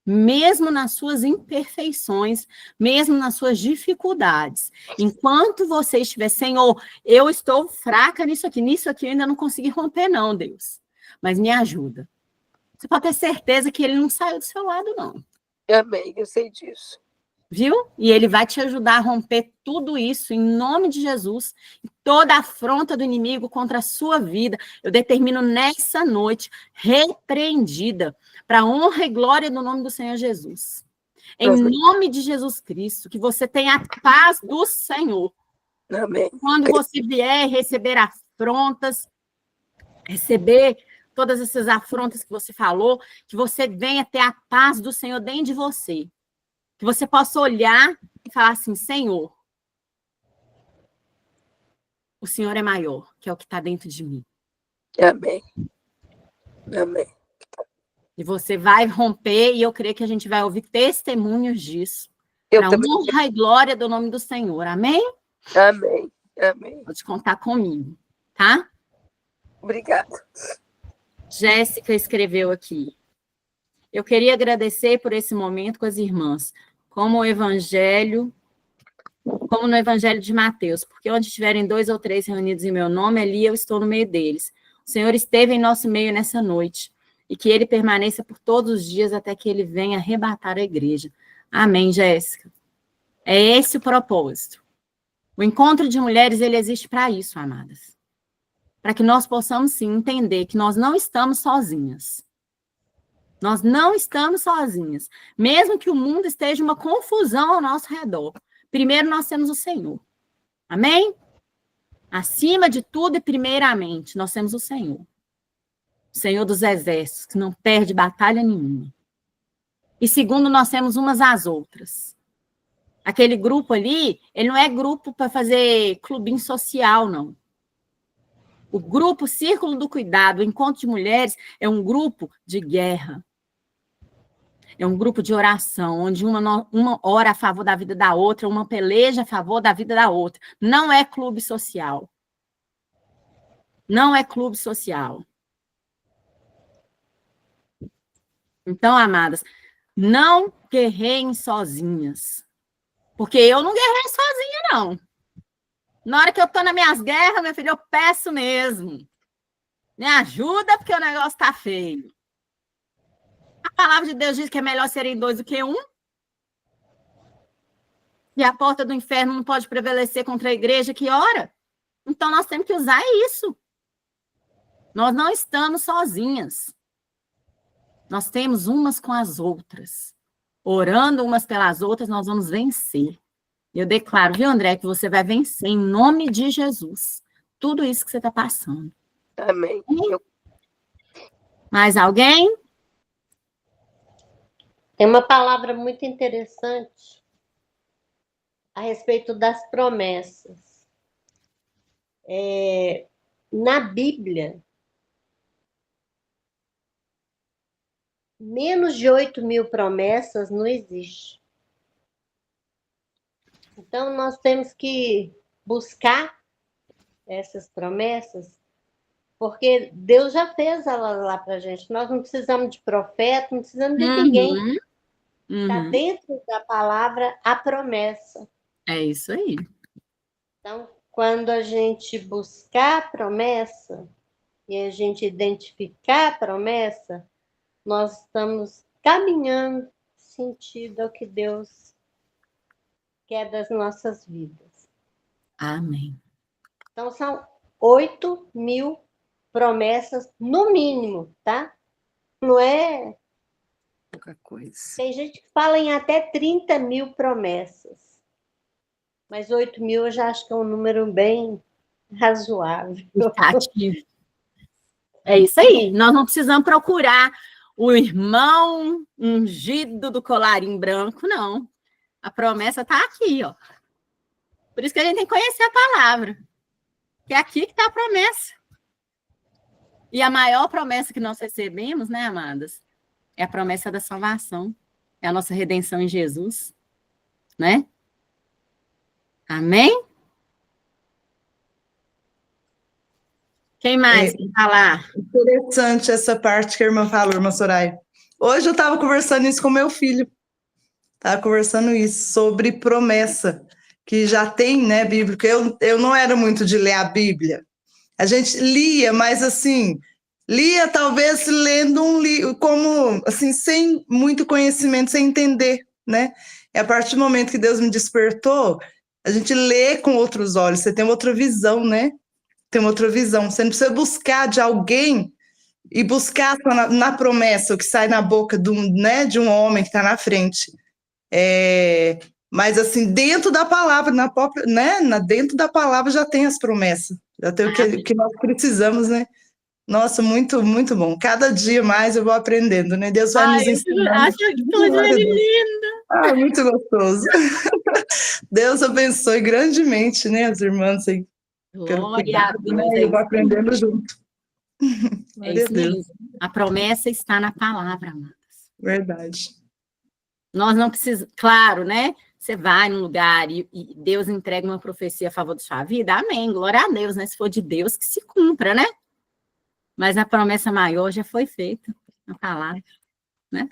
B: mesmo nas suas imperfeições, mesmo nas suas dificuldades, enquanto você estiver, Senhor, eu estou fraca nisso aqui eu ainda não consegui romper não, Deus, mas me ajuda. Você pode ter certeza que ele não saiu do seu lado, não.
F: Amém, eu sei disso.
B: Viu? E ele vai te ajudar a romper tudo isso, em nome de Jesus. Toda afronta do inimigo contra a sua vida, eu determino nessa noite, repreendida, para a honra e glória do nome do Senhor Jesus. Em nome de Jesus Cristo, que você tenha a paz do Senhor.
F: Amém.
B: Quando você vier receber afrontas, receber todas essas afrontas que você falou, que você venha ter a paz do Senhor dentro de você. Que você possa olhar e falar assim, Senhor, o Senhor é maior, que é o que está dentro de mim.
F: Amém. Amém.
B: E você vai romper, e eu creio que a gente vai ouvir testemunhos disso. Para a honra e glória do nome do Senhor. Amém?
F: Amém. Amém.
B: Pode contar comigo, tá?
F: Obrigada.
B: Jéssica escreveu aqui. Eu queria agradecer por esse momento com as irmãs, como no Evangelho de Mateus, porque onde estiverem 2 ou 3 reunidos em meu nome, ali eu estou no meio deles. O Senhor esteve em nosso meio nessa noite, e que ele permaneça por todos os dias até que ele venha arrebatar a igreja. Amém, Jéssica. É esse o propósito. O encontro de mulheres, ele existe para isso, amadas. Para que nós possamos, sim, entender que nós não estamos sozinhas. Nós não estamos sozinhas. Mesmo que o mundo esteja uma confusão ao nosso redor. Primeiro nós temos o Senhor. Amém? Acima de tudo e primeiramente, nós temos o Senhor. O Senhor dos exércitos, que não perde batalha nenhuma. E segundo, nós temos umas às outras. Aquele grupo ali, ele não é grupo para fazer clubinho social, não. O grupo Círculo do Cuidado, o Encontro de Mulheres, é um grupo de guerra. É um grupo de oração, onde uma ora a favor da vida da outra, uma peleja a favor da vida da outra. Não é clube social. Não é clube social. Então, amadas, não guerreiem sozinhas. Porque eu não guerrei sozinha, não. Na hora que eu estou nas minhas guerras, minha filha, eu peço mesmo. Me ajuda, porque o negócio está feio. A palavra de Deus diz que é melhor serem 2 do que 1. E a porta do inferno não pode prevalecer contra a igreja que ora. Então, nós temos que usar isso. Nós não estamos sozinhas. Nós temos umas com as outras. Orando umas pelas outras, nós vamos vencer. Eu declaro, viu, André, que você vai vencer em nome de Jesus. Tudo isso que você está passando.
F: Amém.
B: Mais alguém?
E: Tem uma palavra muito interessante a respeito das promessas. Na Bíblia, menos de 8.000 promessas não existe. Então, nós temos que buscar essas promessas, porque Deus já fez elas lá para a gente. Nós não precisamos de profeta, não precisamos de ninguém. Está dentro da palavra a promessa.
B: É isso aí.
E: Então, quando a gente buscar a promessa e a gente identificar a promessa, nós estamos caminhando sentido ao que Deus quer das nossas vidas.
B: Amém.
E: Então, são 8.000 promessas, no mínimo, tá? Não é...
C: Pouca coisa.
E: Tem gente que fala em até 30.000 promessas. Mas 8.000 eu já acho que é um número bem razoável.
B: Ativo. É isso aí. Nós não precisamos procurar o irmão ungido do colarinho branco, não. A promessa está aqui, ó. Por isso que a gente tem que conhecer a palavra. Que é aqui que está a promessa. E a maior promessa que nós recebemos, né, amadas? É a promessa da salvação. É a nossa redenção em Jesus. Né? Amém? Quem mais quer falar?
A: Interessante essa parte que a irmã falou, irmã Soraya. Hoje eu estava conversando isso com meu filho. Estava conversando isso sobre promessa, que já tem, né, bíblica. Eu não era muito de ler a Bíblia. A gente lia, mas assim, lia talvez lendo um livro, como, assim, sem muito conhecimento, sem entender, né? E a partir do momento que Deus me despertou, a gente lê com outros olhos, você tem outra visão, né? Tem uma outra visão. Você não precisa buscar de alguém e buscar na promessa, o que sai na boca né, de um homem que está na frente. Mas assim, dentro da palavra, na própria, né, dentro da palavra já tem as promessas, já tem o que nós precisamos, né? Nossa, muito, muito bom. Cada dia mais eu vou aprendendo, né? Deus vai nos ensinando.
B: Acho que coisa linda.
A: Ah, muito gostoso. Deus abençoe grandemente, né, as irmãs aí. Pelo cuidado, né? Eu vou aprendendo junto.
B: É isso mesmo. A promessa está na palavra, amadas.
A: Verdade.
B: Nós não precisamos... Claro, né? Você vai num lugar e Deus entrega uma profecia a favor da sua vida, amém, glória a Deus, né? Se for de Deus, que se cumpra, né? Mas a promessa maior já foi feita na palavra, né?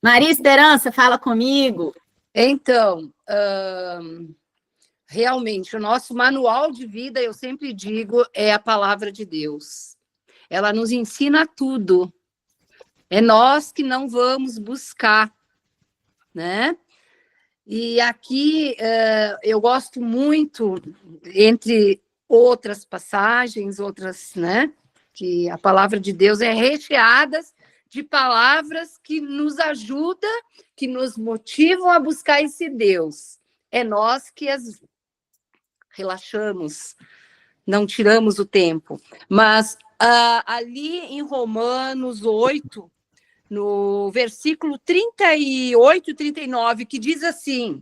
B: Maria Esperança, fala comigo.
C: Então, realmente, o nosso manual de vida, eu sempre digo, é a palavra de Deus. Ela nos ensina tudo. É nós que não vamos buscar, né? E aqui eu gosto muito, entre outras passagens, outras, né? Que a palavra de Deus é recheada de palavras que nos ajudam, que nos motivam a buscar esse Deus. É nós que as relaxamos, não tiramos o tempo. Mas ali em Romanos 8, no versículo 38 e 39, que diz assim: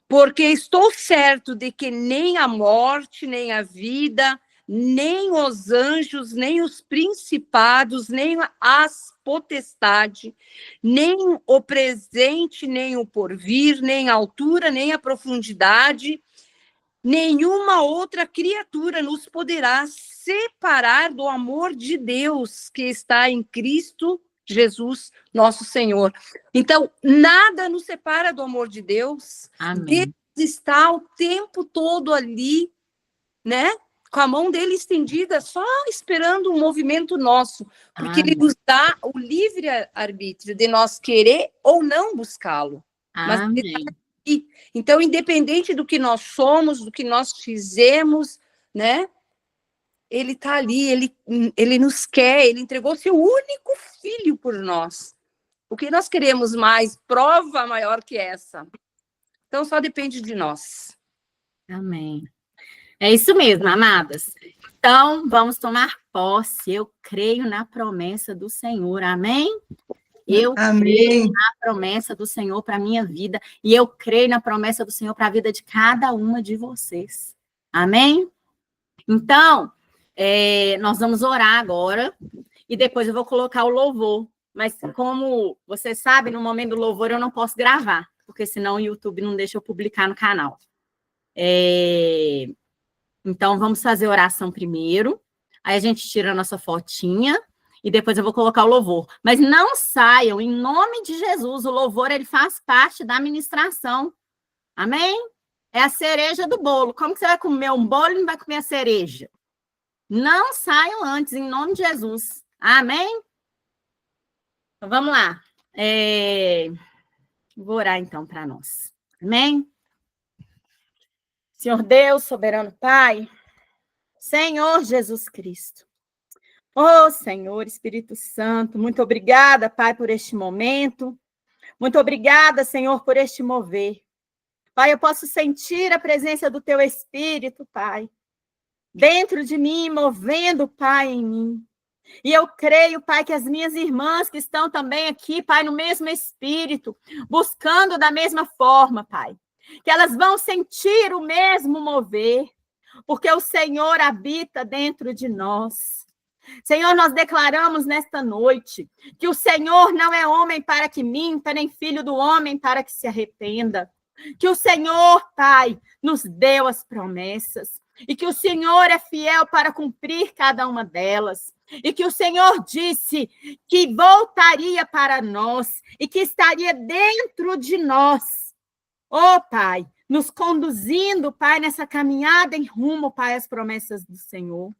C: porque estou certo de que nem a morte, nem a vida, nem os anjos, nem os principados, nem as potestades, nem o presente, nem o porvir, nem a altura, nem a profundidade, nenhuma outra criatura nos poderá separar do amor de Deus que está em Cristo Jesus, nosso Senhor. Então, nada nos separa do amor de Deus.
B: Amém.
C: Deus está o tempo todo ali, né? Com a mão dele estendida, só esperando um movimento nosso, porque ele nos dá o livre-arbítrio de nós querer ou não buscá-lo. Mas ele tá aqui. Então, independente do que nós somos, do que nós fizemos, né? Ele está ali, ele nos quer, ele entregou seu único filho por nós. O que nós queremos mais? Prova maior que essa. Então, só depende de nós.
B: Amém. É isso mesmo, amadas. Então, vamos tomar posse. Eu creio na promessa do Senhor. Amém? Eu creio na promessa do Senhor para a minha vida. E eu creio na promessa do Senhor para a vida de cada uma de vocês. Amém? Então, nós vamos orar agora. E depois eu vou colocar o louvor. Mas como você sabe, no momento do louvor eu não posso gravar. Porque senão o YouTube não deixa eu publicar no canal. Então, vamos fazer oração primeiro. Aí a gente tira a nossa fotinha. E depois eu vou colocar o louvor. Mas não saiam, em nome de Jesus. O louvor, ele faz parte da ministração. Amém? É a cereja do bolo. Como que você vai comer um bolo e não vai comer a cereja? Não saiam antes, em nome de Jesus. Amém? Então, vamos lá. Vou orar, então, para nós. Amém? Senhor Deus, soberano Pai, Senhor Jesus Cristo. Oh, Senhor Espírito Santo, muito obrigada, Pai, por este momento. Muito obrigada, Senhor, por este mover. Pai, eu posso sentir a presença do Teu Espírito, Pai, dentro de mim, movendo, Pai, em mim. E eu creio, Pai, que as minhas irmãs que estão também aqui, Pai, no mesmo Espírito, buscando da mesma forma, Pai, que elas vão sentir o mesmo mover, porque o Senhor habita dentro de nós. Senhor, nós declaramos nesta noite que o Senhor não é homem para que minta, nem filho do homem para que se arrependa. Que o Senhor, Pai, nos deu as promessas e que o Senhor é fiel para cumprir cada uma delas. E que o Senhor disse que voltaria para nós e que estaria dentro de nós. Oh, Pai, nos conduzindo, Pai, nessa caminhada em rumo, Pai, às promessas do Senhor.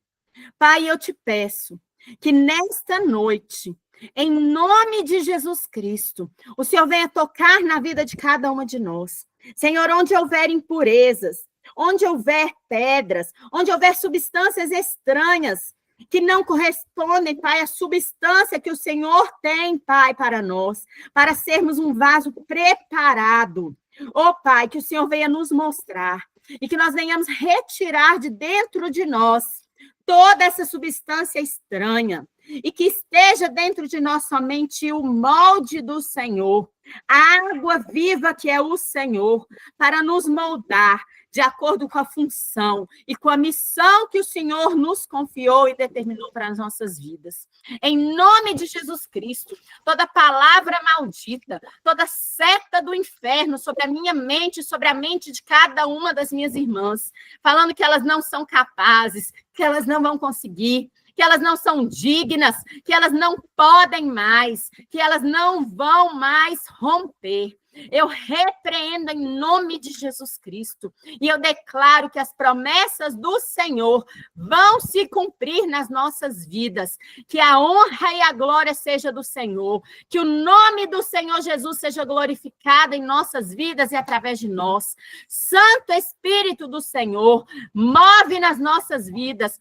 B: Pai, eu te peço que nesta noite, em nome de Jesus Cristo, o Senhor venha tocar na vida de cada uma de nós. Senhor, onde houver impurezas, onde houver pedras, onde houver substâncias estranhas que não correspondem, Pai, à substância que o Senhor tem, Pai, para nós, para sermos um vaso preparado. Oh, Pai, que o Senhor venha nos mostrar e que nós venhamos retirar de dentro de nós toda essa substância estranha e que esteja dentro de nós somente o molde do Senhor, a água viva que é o Senhor, para nos moldar de acordo com a função e com a missão que o Senhor nos confiou e determinou para as nossas vidas. Em nome de Jesus Cristo, toda palavra maldita, toda seta do inferno sobre a minha mente, sobre a mente de cada uma das minhas irmãs, falando que elas não são capazes, que elas não vão conseguir, que elas não são dignas, que elas não podem mais, que elas não vão mais romper. Eu repreendo em nome de Jesus Cristo e eu declaro que as promessas do Senhor vão se cumprir nas nossas vidas, que a honra e a glória seja do Senhor, que o nome do Senhor Jesus seja glorificado em nossas vidas e através de nós. Santo Espírito do Senhor, move nas nossas vidas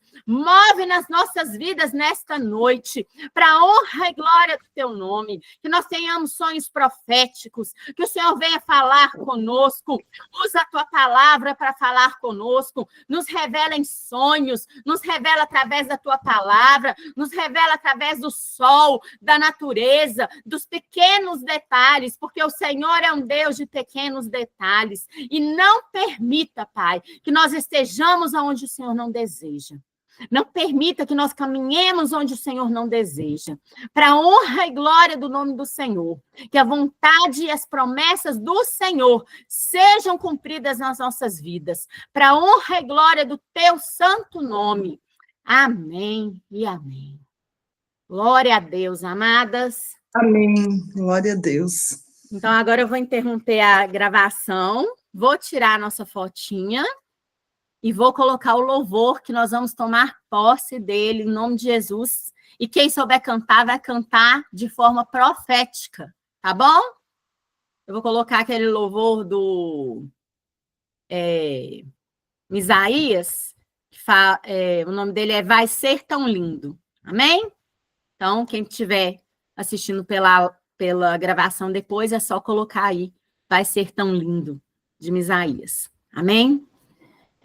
B: nesta noite, para a honra e glória do teu nome, que nós tenhamos sonhos proféticos, que o Senhor venha falar conosco, usa a tua palavra para falar conosco, nos revela em sonhos, nos revela através da tua palavra, nos revela através do sol, da natureza, dos pequenos detalhes, porque o Senhor é um Deus de pequenos detalhes, e não permita, Pai, que nós estejamos onde o Senhor não deseja. Não permita que nós caminhemos onde o Senhor não deseja. Para a honra e glória do nome do Senhor. Que a vontade e as promessas do Senhor sejam cumpridas nas nossas vidas. Para a honra e glória do teu santo nome. Amém e amém. Glória a Deus, amadas.
A: Amém. Glória a Deus.
B: Então, agora eu vou interromper a gravação. Vou tirar a nossa fotinha. E vou colocar o louvor, que nós vamos tomar posse dele, em nome de Jesus. E quem souber cantar, vai cantar de forma profética, tá bom? Eu vou colocar aquele louvor do Isaías, que o nome dele é Vai Ser Tão Lindo. Amém? Então, quem estiver assistindo pela gravação depois, é só colocar aí Vai Ser Tão Lindo, de Isaías. Amém?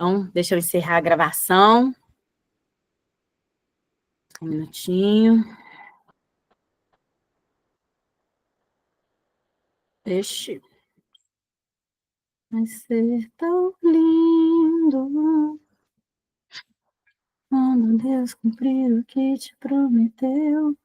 B: Então, deixa eu encerrar a gravação. Um minutinho. Deixa. Vai ser tão lindo quando Deus cumprir o que te prometeu.